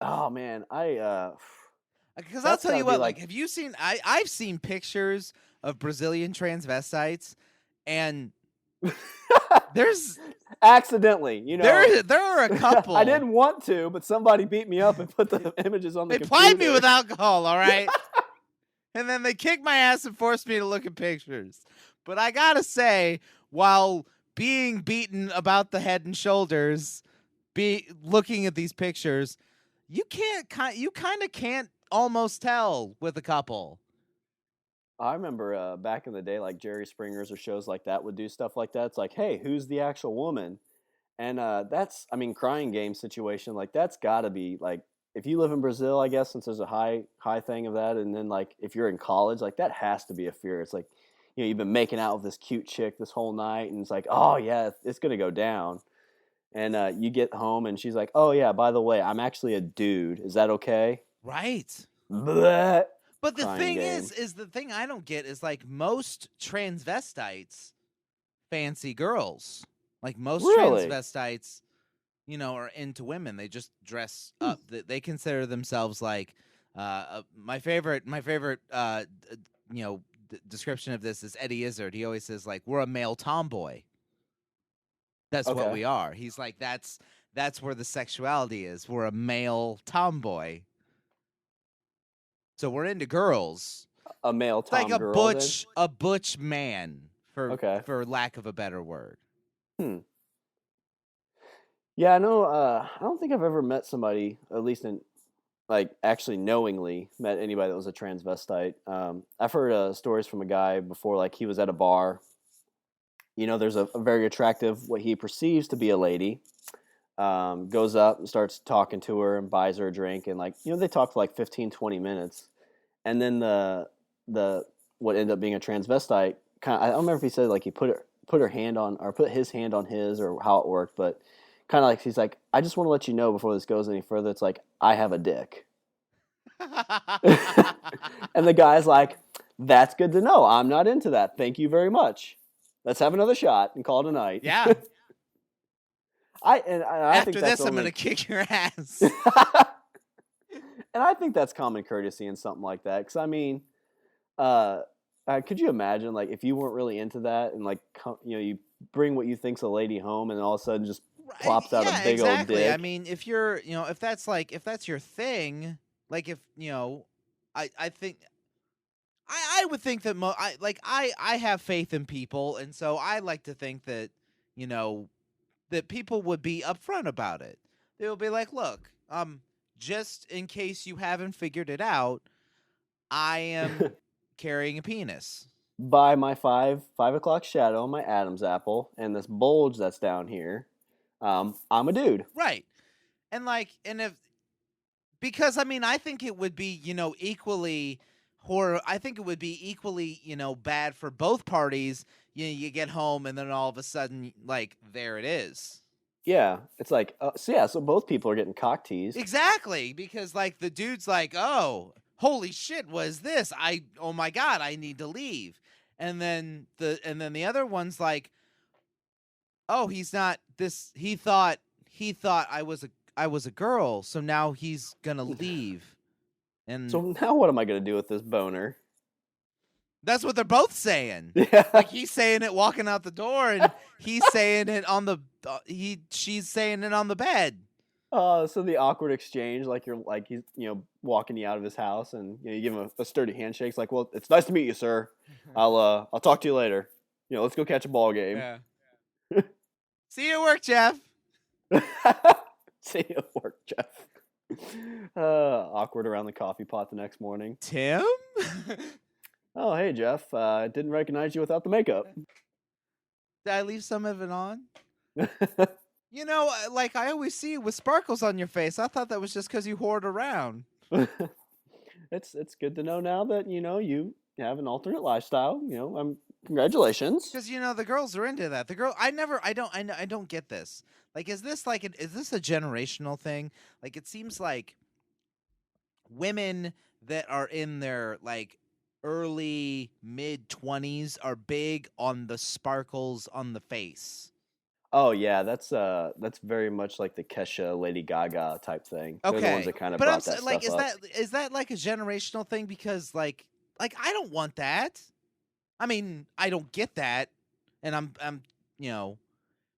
[SPEAKER 3] Oh man,
[SPEAKER 2] Because I'll
[SPEAKER 3] That's
[SPEAKER 2] tell you
[SPEAKER 3] gotta be
[SPEAKER 2] what, like,
[SPEAKER 3] like-
[SPEAKER 2] have you seen? I've seen pictures of Brazilian transvestites, and there's
[SPEAKER 3] accidentally,
[SPEAKER 2] there are a couple.
[SPEAKER 3] I didn't want to, but somebody beat me up and put the images on the
[SPEAKER 2] They
[SPEAKER 3] computer.
[SPEAKER 2] plied me with alcohol, all right, and then they kicked my ass and forced me to look at pictures. But I gotta say, while being beaten about the head and shoulders, looking at these pictures, you kind of can't almost tell with a couple.
[SPEAKER 3] I remember back in the day, like Jerry Springer's or shows like that would do stuff like that. It's like, hey, who's the actual woman? And crying game situation, like that's got to be like, if you live in Brazil, I guess, since there's a high thing of that, and then like if you're in college, like that has to be a fear. It's like, you've been making out with this cute chick this whole night, and it's like, oh yeah, it's gonna go down. And you get home, and she's like, oh yeah, by the way, I'm actually a dude. Is that okay?
[SPEAKER 2] Right.
[SPEAKER 3] Bleh.
[SPEAKER 2] But the
[SPEAKER 3] Crying
[SPEAKER 2] thing
[SPEAKER 3] game.
[SPEAKER 2] is the thing I don't get is like most transvestites fancy girls. Like most
[SPEAKER 3] Really?
[SPEAKER 2] transvestites, are into women. They just dress up. They consider themselves like my favorite description of this is Eddie Izzard. He always says like we're a male tomboy. That's what
[SPEAKER 3] Okay.
[SPEAKER 2] we are. He's like that's where the sexuality is. We're a male tomboy. So we're into girls.
[SPEAKER 3] A male
[SPEAKER 2] It's
[SPEAKER 3] tom
[SPEAKER 2] like a
[SPEAKER 3] girl, then?
[SPEAKER 2] butch man for lack of a better word.
[SPEAKER 3] Yeah, I know. I don't think I've ever met somebody, at least in like actually knowingly met anybody that was a transvestite. I've heard stories from a guy before, like he was at a bar. There's a very attractive, what he perceives to be a lady. Goes up and starts talking to her and buys her a drink, and like they talk for like 15, 20 minutes, and then the what ended up being a transvestite I don't remember if he said like he put her hand on, or put his hand on his, or how it worked, but kind of like he's like, I just want to let you know before this goes any further, it's like, I have a dick. And the guy's like, that's good to know. I'm not into that. Thank you very much. Let's have another shot and call it a night.
[SPEAKER 2] Yeah.
[SPEAKER 3] I
[SPEAKER 2] After
[SPEAKER 3] think that's
[SPEAKER 2] this, I'm
[SPEAKER 3] only...
[SPEAKER 2] gonna kick your ass.
[SPEAKER 3] And I think that's common courtesy in something like that. Because I mean, could you imagine like if you weren't really into that, and like you bring what you think's a lady home, and all of a sudden just plops out a big old dick.
[SPEAKER 2] I mean, if you're, if that's your thing, like if I think. I would think that I have faith in people, and so I like to think that that people would be upfront about it. They will be like, "Look, just in case you haven't figured it out, I am carrying a penis.
[SPEAKER 3] By my 5 o'clock shadow, my Adam's apple, and this bulge that's down here, I'm a dude."
[SPEAKER 2] Right, and if because I mean I think it would be equally horror. I think it would be equally, bad for both parties. You get home and then all of a sudden, like, there it is.
[SPEAKER 3] Yeah, it's like so both people are getting cock teased.
[SPEAKER 2] Exactly, because like the dude's like, "Oh, holy shit, what is this? Oh my god, I need to leave." And then the other one's like, "Oh, he's not this. He thought I was a girl, so now he's gonna leave." And
[SPEAKER 3] So now what am I gonna do with this boner?
[SPEAKER 2] that's what they're both saying.
[SPEAKER 3] Yeah.
[SPEAKER 2] Like he's saying it walking out the door, and he's saying it on the she's saying it on the bed.
[SPEAKER 3] So the awkward exchange, like he's walking you out of his house, and you give him a sturdy handshake. It's like, well, it's nice to meet you, sir. I'll talk to you later. Let's go catch a ball game.
[SPEAKER 2] Yeah. See you at work, Jeff.
[SPEAKER 3] See you at work, Jeff. Awkward around the coffee pot the next morning.
[SPEAKER 2] Tim?
[SPEAKER 3] Oh, hey, Jeff. Didn't recognize you without the makeup.
[SPEAKER 2] Did I leave some of it on? Like I always see you with sparkles on your face. I thought that was just because you hoard around.
[SPEAKER 3] It's good to know now that you have an alternate lifestyle. Congratulations.
[SPEAKER 2] Because the girls are into that. I don't get this. Like, is this a generational thing? Like, it seems like women that are in their like early mid-20s are big on the sparkles on the face.
[SPEAKER 3] Oh yeah, that's very much like the Kesha, Lady Gaga type thing. They're the ones that kind of
[SPEAKER 2] but
[SPEAKER 3] brought that
[SPEAKER 2] like,
[SPEAKER 3] stuff up.
[SPEAKER 2] is that like a generational thing? Because like I don't want that. I mean, I don't get that, and I'm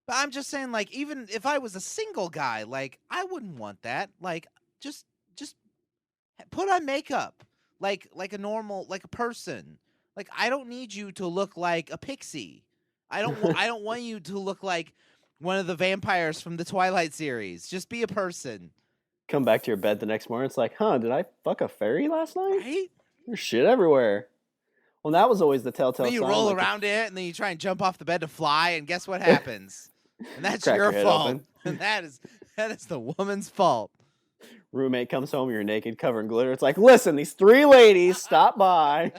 [SPEAKER 2] but I'm just saying, like, even if I was a single guy, like, I wouldn't want that. Like, just put on makeup, like a normal, like a person. Like, I don't need you to look like a pixie. I don't want you to look like one of the vampires from the Twilight series. Just be a person.
[SPEAKER 3] Come back to your bed the next morning. It's like, did I fuck a fairy last night?
[SPEAKER 2] Right?
[SPEAKER 3] There's shit everywhere. Well, that was always the telltale
[SPEAKER 2] Then you
[SPEAKER 3] sign.
[SPEAKER 2] roll around it, and then you try and jump off the bed to fly, and guess what happens? And that's your fault.
[SPEAKER 3] Open.
[SPEAKER 2] And that is the woman's fault.
[SPEAKER 3] Roommate comes home, you're naked, covered in glitter. It's like, listen, these 3 ladies stopped by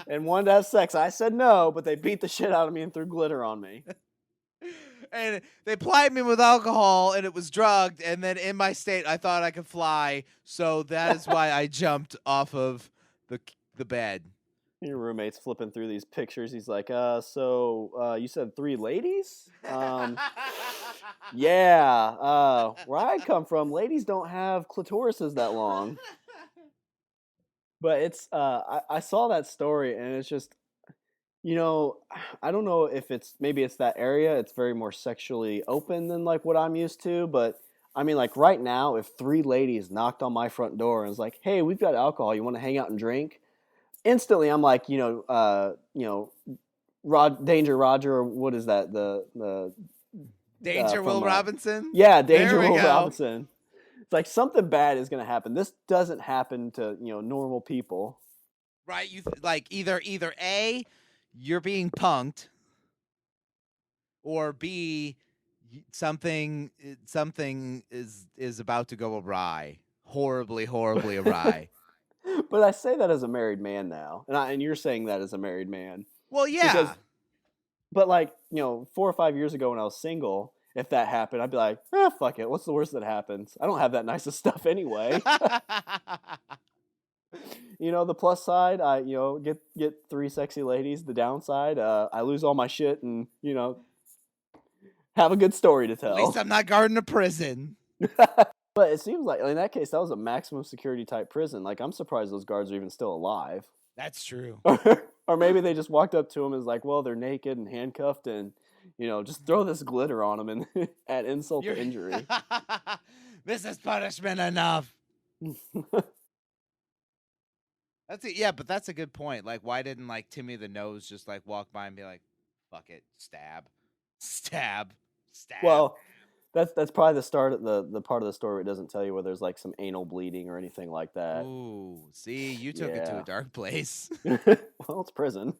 [SPEAKER 3] and wanted to have sex. I said no, but they beat the shit out of me and threw glitter on me.
[SPEAKER 2] And they plied me with alcohol, and it was drugged. And then in my state, I thought I could fly, so that is why I jumped off of the bed.
[SPEAKER 3] Your roommate's flipping through these pictures. He's like, so you said 3 ladies? Yeah. Where I come from, ladies don't have clitorises that long. But it's, I saw that story, and it's just, I don't know if maybe it's that area. It's very more sexually open than like what I'm used to. But I mean, like right now, if 3 ladies knocked on my front door and was like, hey, we've got alcohol. You want to hang out and drink? Instantly, I'm like, Danger Roger, or what is that? The
[SPEAKER 2] Danger Will Robinson?
[SPEAKER 3] Yeah, Danger Will Robinson. It's like something bad is going to happen. This doesn't happen to, normal people.
[SPEAKER 2] Right, like either A, you're being punked, or B, something is about to go awry. Horribly awry.
[SPEAKER 3] But I say that as a married man now, and you're saying that as a married man.
[SPEAKER 2] Well, yeah.
[SPEAKER 3] But like 4 or 5 years ago when I was single, if that happened, I'd be like, fuck it. What's the worst that happens? I don't have that nice of stuff anyway. The plus side, I get 3 sexy ladies. The downside, I lose all my shit and have a good story to tell.
[SPEAKER 2] At least I'm not guarding a prison.
[SPEAKER 3] But it seems like in that case, that was a maximum security type prison. Like, I'm surprised those guards are even still alive.
[SPEAKER 2] That's true.
[SPEAKER 3] Or maybe they just walked up to him and was like, well, they're naked and handcuffed, and just throw this glitter on them and add insult to injury.
[SPEAKER 2] This is punishment enough. That's it. Yeah, but that's a good point. Like, why didn't like Timmy the Nose just like walk by and be like, fuck it, stab.
[SPEAKER 3] Well, that's probably the start of the part of the story where it doesn't tell you where there's like some anal bleeding or anything like that.
[SPEAKER 2] Ooh, see, you took it to a dark place.
[SPEAKER 3] Well, it's prison.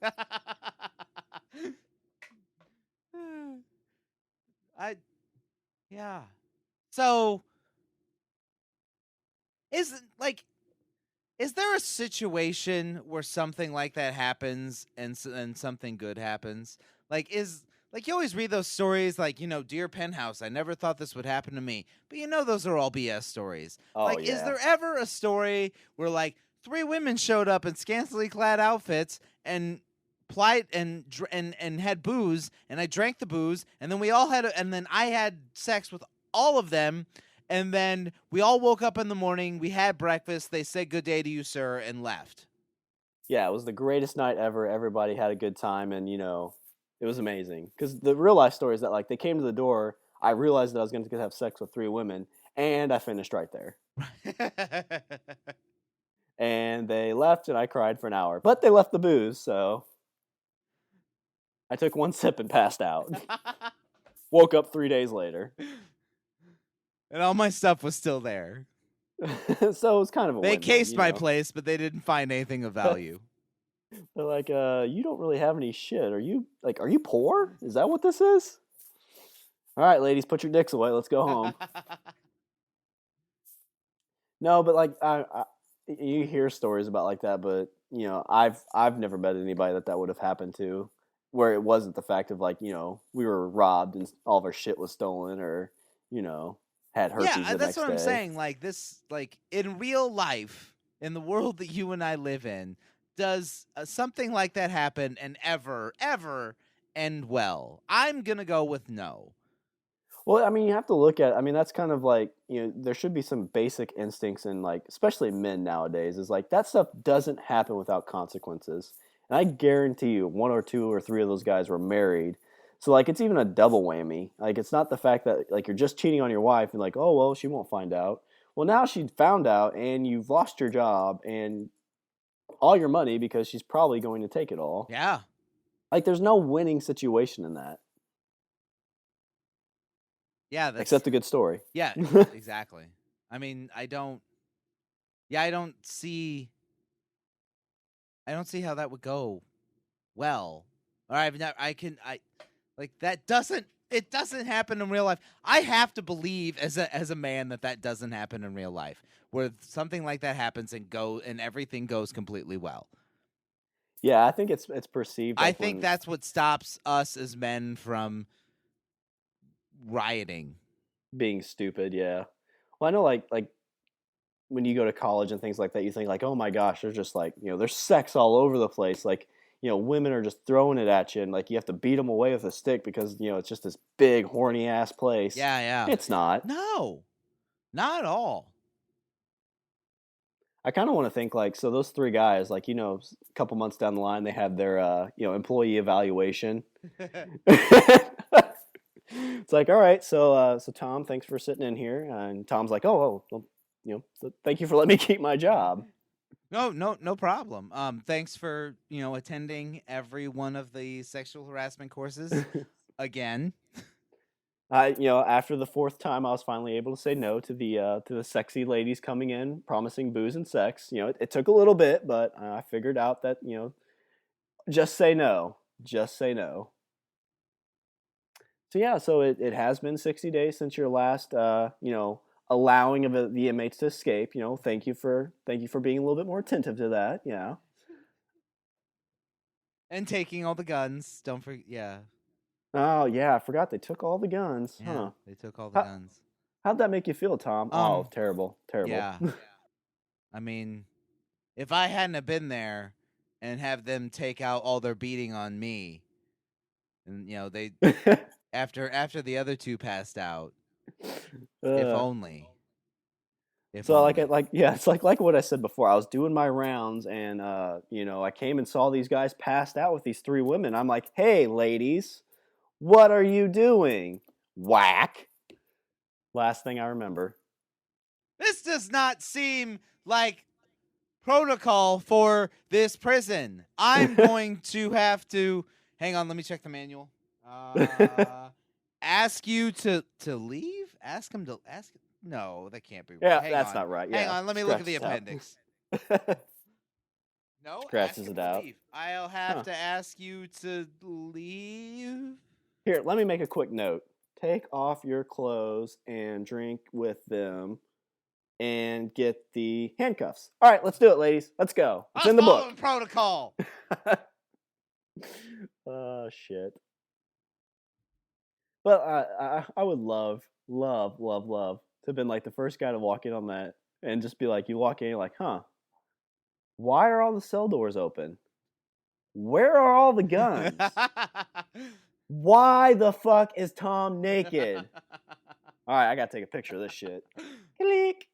[SPEAKER 2] So Is there a situation where something like that happens and something good happens? Like you always read those stories like, dear Penthouse, I never thought this would happen to me. But those are all BS stories.
[SPEAKER 3] Oh
[SPEAKER 2] Like, is
[SPEAKER 3] yeah.
[SPEAKER 2] there ever a story where like three women showed up in scantily clad outfits and plied and had booze, and I drank the booze, and then and then I had sex with all of them, and then we all woke up in the morning, we had breakfast, they said good day to you, sir, and left.
[SPEAKER 3] Yeah, it was the greatest night ever. Everybody had a good time, and it was amazing. Because the real life story is that like they came to the door, I realized that I was going to have sex with three women, and I finished right there. And they left, and I cried for an hour. But they left the booze, so I took one sip and passed out. Woke up 3 days later.
[SPEAKER 2] And all my stuff was still there.
[SPEAKER 3] So it was kind of a
[SPEAKER 2] They
[SPEAKER 3] win-win,
[SPEAKER 2] cased my place, but they didn't find anything of value.
[SPEAKER 3] They're like, you don't really have any shit. Are you poor? Is that what this is? All right, ladies, put your dicks away. Let's go home. No, but like you hear stories about like that, but I've never met anybody that would have happened to, where it wasn't the fact of like we were robbed and all of our shit was stolen, or had herpes the
[SPEAKER 2] that's
[SPEAKER 3] next
[SPEAKER 2] what
[SPEAKER 3] day.
[SPEAKER 2] I'm saying. Like this, like in real life, in the world that you and I live in, does something like that happen and ever end well? I'm gonna go with no.
[SPEAKER 3] Well, I mean, you have to look at. I mean, that's kind of like there should be some basic instincts in like, especially men nowadays. Is like that stuff doesn't happen without consequences, and I guarantee you, one or two or three of those guys were married. So like, it's even a double whammy. Like, it's not the fact that like you're just cheating on your wife and like, oh well, she won't find out. Well, now she found out, and you've lost your job and all your money because she's probably going to take it all.
[SPEAKER 2] Yeah.
[SPEAKER 3] Like, there's no winning situation in that.
[SPEAKER 2] Yeah, that's
[SPEAKER 3] Except a good story.
[SPEAKER 2] Yeah, exactly. I mean, I don't see how that would go well. Or that doesn't happen in real life. I have to believe as a man that doesn't happen in real life, where something like that happens and everything goes completely well.
[SPEAKER 3] Yeah, I think it's perceived.
[SPEAKER 2] I
[SPEAKER 3] Like
[SPEAKER 2] think that's what stops us as men from rioting.
[SPEAKER 3] Being stupid. Yeah. Well, I know like when you go to college and things like that, you think like, oh my gosh, there's just like there's sex all over the place. Like women are just throwing it at you, and like you have to beat them away with a stick because it's just this big horny ass place.
[SPEAKER 2] Yeah.
[SPEAKER 3] It's not.
[SPEAKER 2] No, not at all.
[SPEAKER 3] I kind of want to think like, so those three guys, like a couple months down the line, they have their employee evaluation. It's like, all right, so Tom, thanks for sitting in here, and Tom's like, oh, well, thank you for letting me keep my job.
[SPEAKER 2] No problem. Thanks for attending every one of the sexual harassment courses again.
[SPEAKER 3] After the fourth time, I was finally able to say no to the sexy ladies coming in promising booze and sex. It took a little bit, but I figured out that just say no, just say no. So yeah, so it has been 60 days since your last allowing of the inmates to escape. Thank you for being a little bit more attentive to that. Yeah.
[SPEAKER 2] And taking all the guns. Don't forget. Yeah.
[SPEAKER 3] Oh yeah, I forgot they took all the guns.
[SPEAKER 2] Yeah,
[SPEAKER 3] huh?
[SPEAKER 2] They took all the guns.
[SPEAKER 3] How'd that make you feel, Tom? Oh, terrible.
[SPEAKER 2] Yeah. I mean, if I hadn't have been there and have them take out all their beating on me, and they after the other two passed out, if only.
[SPEAKER 3] It's like what I said before. I was doing my rounds, and I came and saw these guys passed out with these three women. I'm like, hey, ladies, what are you doing? Whack. Last thing I remember.
[SPEAKER 2] This does not seem like protocol for this prison. I'm going to have to hang on. Let me check the manual. Ask you to leave. Ask him to ask. No, that can't be right.
[SPEAKER 3] Yeah,
[SPEAKER 2] Hang
[SPEAKER 3] that's
[SPEAKER 2] on.
[SPEAKER 3] not right.
[SPEAKER 2] Hang
[SPEAKER 3] Yeah,
[SPEAKER 2] on. Let me look at the appendix. No,
[SPEAKER 3] scratches
[SPEAKER 2] ask him
[SPEAKER 3] it
[SPEAKER 2] to
[SPEAKER 3] out.
[SPEAKER 2] leave. I'll have to ask you to leave.
[SPEAKER 3] Here, let me make a quick note. Take off your clothes and drink with them. and get the handcuffs. All right, let's do it, ladies. Let's go. It's in the book.
[SPEAKER 2] Protocol.
[SPEAKER 3] Oh, shit. But I would love to have been like the first guy to walk in on that and just be like, you walk in, you're like, huh, why are all the cell doors open? Where are all the guns? Why the fuck is Tom naked? All right, I gotta take a picture of this shit. Click.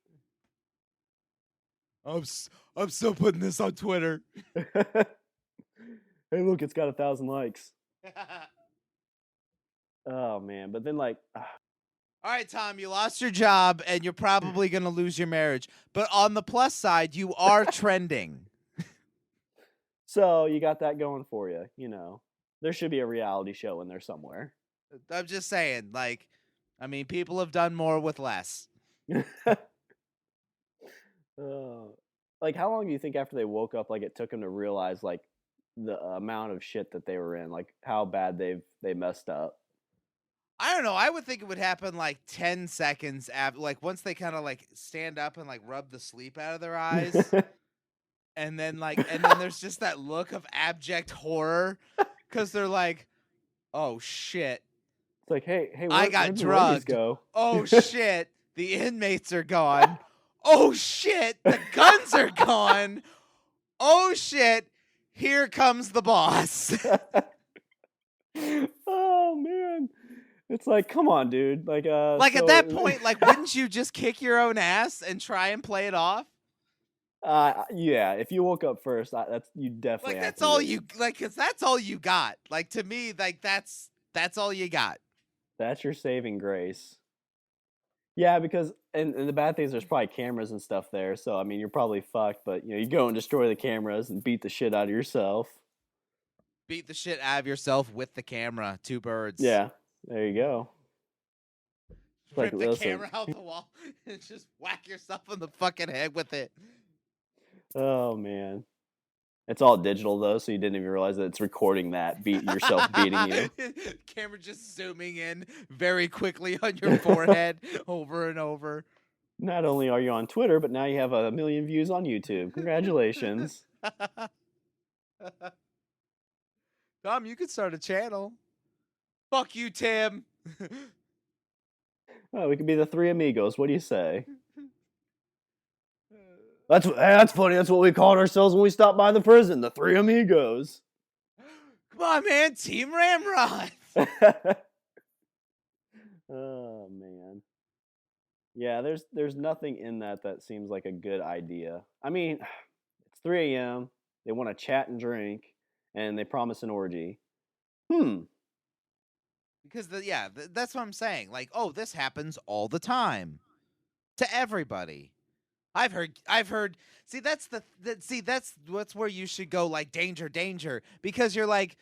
[SPEAKER 2] I'm still putting this on Twitter.
[SPEAKER 3] Hey, look, it's got 1,000 likes. Oh man, but then like,
[SPEAKER 2] all right, Tom, you lost your job and you're probably gonna lose your marriage. But on the plus side, you are trending.
[SPEAKER 3] So you got that going for you. You know, there should be a reality show in there somewhere.
[SPEAKER 2] I'm just saying, like, I mean, people have done more with less.
[SPEAKER 3] Like, how long do you think after they woke up, like, it took them to realize, like, the amount of shit that they were in, like, how bad they messed up?
[SPEAKER 2] I don't know. I would think it would happen like 10 seconds after, like, once they kind of like stand up and like rub the sleep out of their eyes. And then there's just that look of abject horror because they're like, oh shit.
[SPEAKER 3] It's like, hey,
[SPEAKER 2] I got drugged.
[SPEAKER 3] Go?
[SPEAKER 2] Oh shit, the inmates are gone. Oh shit, the guns are gone. Oh shit, here comes the boss.
[SPEAKER 3] Oh man. It's like, come on, dude. Like
[SPEAKER 2] at that point, like, wouldn't you just kick your own ass and try and play it off?
[SPEAKER 3] Yeah, if you woke up first, that's you definitely
[SPEAKER 2] like
[SPEAKER 3] have
[SPEAKER 2] that's
[SPEAKER 3] to
[SPEAKER 2] all
[SPEAKER 3] do it.
[SPEAKER 2] you like, cause that's all you got. Like, to me, like that's all you got.
[SPEAKER 3] That's your saving grace. Yeah, because and the bad thing is there's probably cameras and stuff there, so I mean you're probably fucked. But you know you go and destroy the cameras and beat the shit out of yourself.
[SPEAKER 2] Beat the shit out of yourself with the camera. 2 birds.
[SPEAKER 3] Yeah, there you go.
[SPEAKER 2] Rip the camera out the wall and just whack yourself on the fucking head with it.
[SPEAKER 3] Oh man, it's all digital though, so you didn't even realize that it's recording that yourself beating you.
[SPEAKER 2] Camera just zooming in very quickly on your forehead over and over.
[SPEAKER 3] Not only are you on Twitter, but now you have 1 million views on YouTube. Congratulations.
[SPEAKER 2] Tom, you could start a channel. Fuck you, Tim.
[SPEAKER 3] Oh, we could be the 3 amigos. What do you say? That's funny. That's what we called ourselves when we stopped by the prison. The 3 amigos.
[SPEAKER 2] Come on, man. Team Ramrod.
[SPEAKER 3] Oh man. Yeah, there's nothing in that seems like a good idea. I mean, it's 3 a.m. They want to chat and drink, and they promise an orgy.
[SPEAKER 2] Because that's what I'm saying. Like, oh, this happens all the time to everybody. I've heard. See, that's where you should go. Like, danger, danger, because you're like,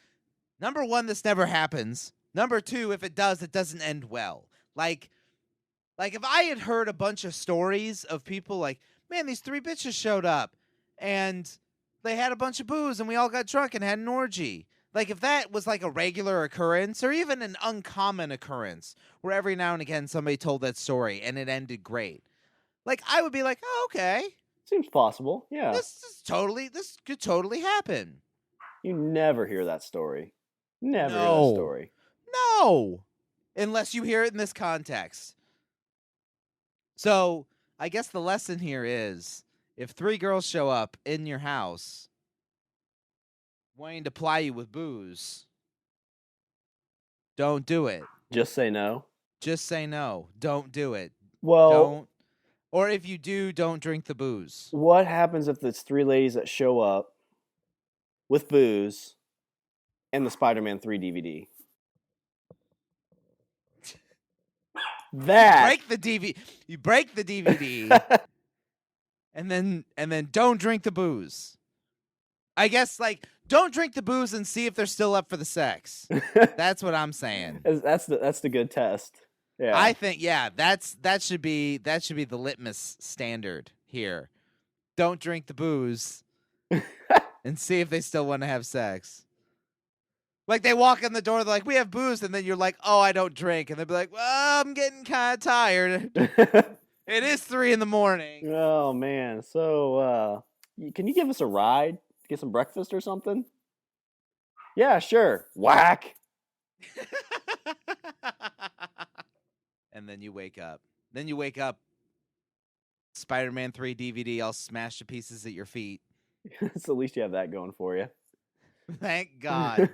[SPEAKER 2] number one, this never happens. Number two, if it does, it doesn't end well. Like if I had heard a bunch of stories of people like, man, these 3 bitches showed up and they had a bunch of booze and we all got drunk and had an orgy. Like, if that was like a regular occurrence or even an uncommon occurrence where every now and again somebody told that story and it ended great, like, I would be like, oh, okay.
[SPEAKER 3] Seems possible, yeah.
[SPEAKER 2] This could totally happen.
[SPEAKER 3] You never hear that story. Never hear
[SPEAKER 2] No.
[SPEAKER 3] that story.
[SPEAKER 2] No. Unless you hear it in this context. So, I guess the lesson here is, if 3 girls show up in your house wanting to ply you with booze, don't do it.
[SPEAKER 3] Just say no.
[SPEAKER 2] Just say no. Don't do it.
[SPEAKER 3] Well,
[SPEAKER 2] Don't. Or if you do, don't drink the booze.
[SPEAKER 3] what happens if it's 3 ladies that show up with booze and the Spider-Man 3 DVD? That
[SPEAKER 2] Break the DVD. You break the DVD, and then don't drink the booze. I guess, like, don't drink the booze and see if they're still up for the sex. That's what I'm saying.
[SPEAKER 3] that's the good test. Yeah.
[SPEAKER 2] I think, yeah, that should be the litmus standard here. Don't drink the booze and see if they still want to have sex. Like, they walk in the door, they're like, we have booze, and then you're like, oh, I don't drink. And they'll be like, well, I'm getting kind of tired. It is 3 in the morning.
[SPEAKER 3] Oh man. So can you give us a ride? Get some breakfast or something? Yeah, sure. Whack.
[SPEAKER 2] And then you wake up. Then you wake up. Spider-Man 3 DVD all smashed to pieces at your feet.
[SPEAKER 3] So at least you have that going for you.
[SPEAKER 2] Thank God.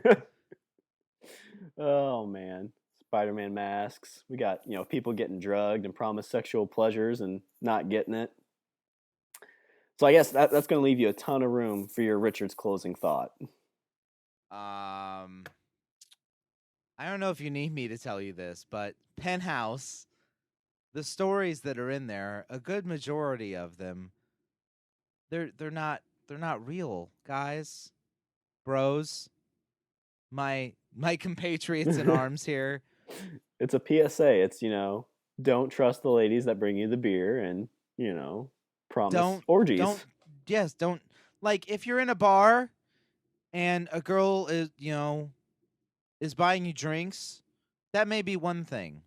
[SPEAKER 3] Oh man. Spider-Man masks. We got, people getting drugged and promised sexual pleasures and not getting it. So I guess that's going to leave you a ton of room for your Richard's closing thought.
[SPEAKER 2] I don't know if you need me to tell you this, but Penthouse, the stories that are in there, a good majority of them, they're not real, guys, bros, my compatriots in arms here.
[SPEAKER 3] It's a PSA. It's, don't trust the ladies that bring you the beer and, promise orgies.
[SPEAKER 2] Don't like if you're in a bar and a girl is buying you drinks, that may be one thing.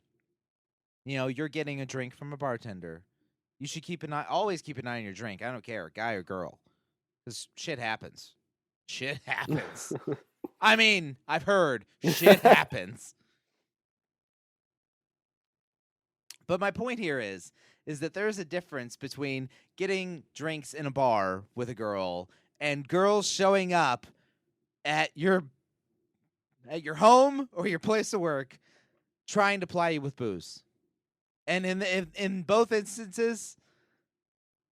[SPEAKER 2] You're getting a drink from a bartender. You should always keep an eye on your drink. I don't care, guy or girl, because shit happens. Shit happens. I mean, I've heard shit happens. But my point here is that there's a difference between getting drinks in a bar with a girl and girls showing up at your home or your place of work trying to ply you with booze. And in both instances,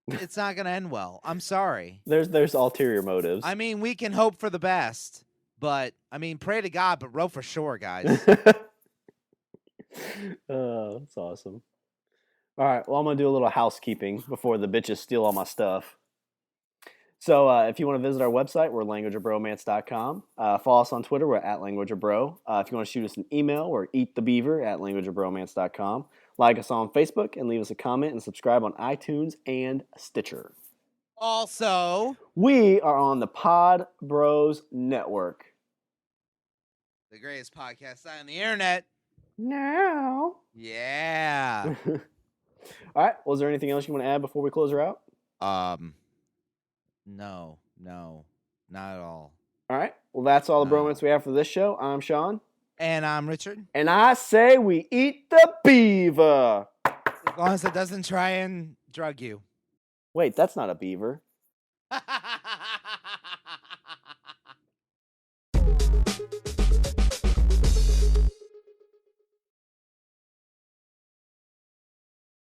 [SPEAKER 2] it's not going to end well. I'm sorry.
[SPEAKER 3] There's ulterior motives.
[SPEAKER 2] I mean, we can hope for the best, but pray to God, but row for shore, guys.
[SPEAKER 3] Oh, that's awesome. All right, well, I'm going to do a little housekeeping before the bitches steal all my stuff. So if you want to visit our website, we're languageofbromance.com. Follow us on Twitter, we're at languageofbro. If you want to shoot us an email, we're eatthebeaver at languageofbromance.com. Like us on Facebook and leave us a comment and subscribe on iTunes and Stitcher.
[SPEAKER 2] Also,
[SPEAKER 3] we are on the Pod Bros Network.
[SPEAKER 2] The greatest podcast on the internet.
[SPEAKER 3] Now.
[SPEAKER 2] Yeah.
[SPEAKER 3] All right. Was there anything else you want to add before we close her out?
[SPEAKER 2] No, not at all.
[SPEAKER 3] All right. Well, that's all the bromance we have for this show. I'm Shawn.
[SPEAKER 2] And I'm Richard.
[SPEAKER 3] And I say we eat the beaver.
[SPEAKER 2] As long as it doesn't try and drug you.
[SPEAKER 3] Wait, that's not a beaver.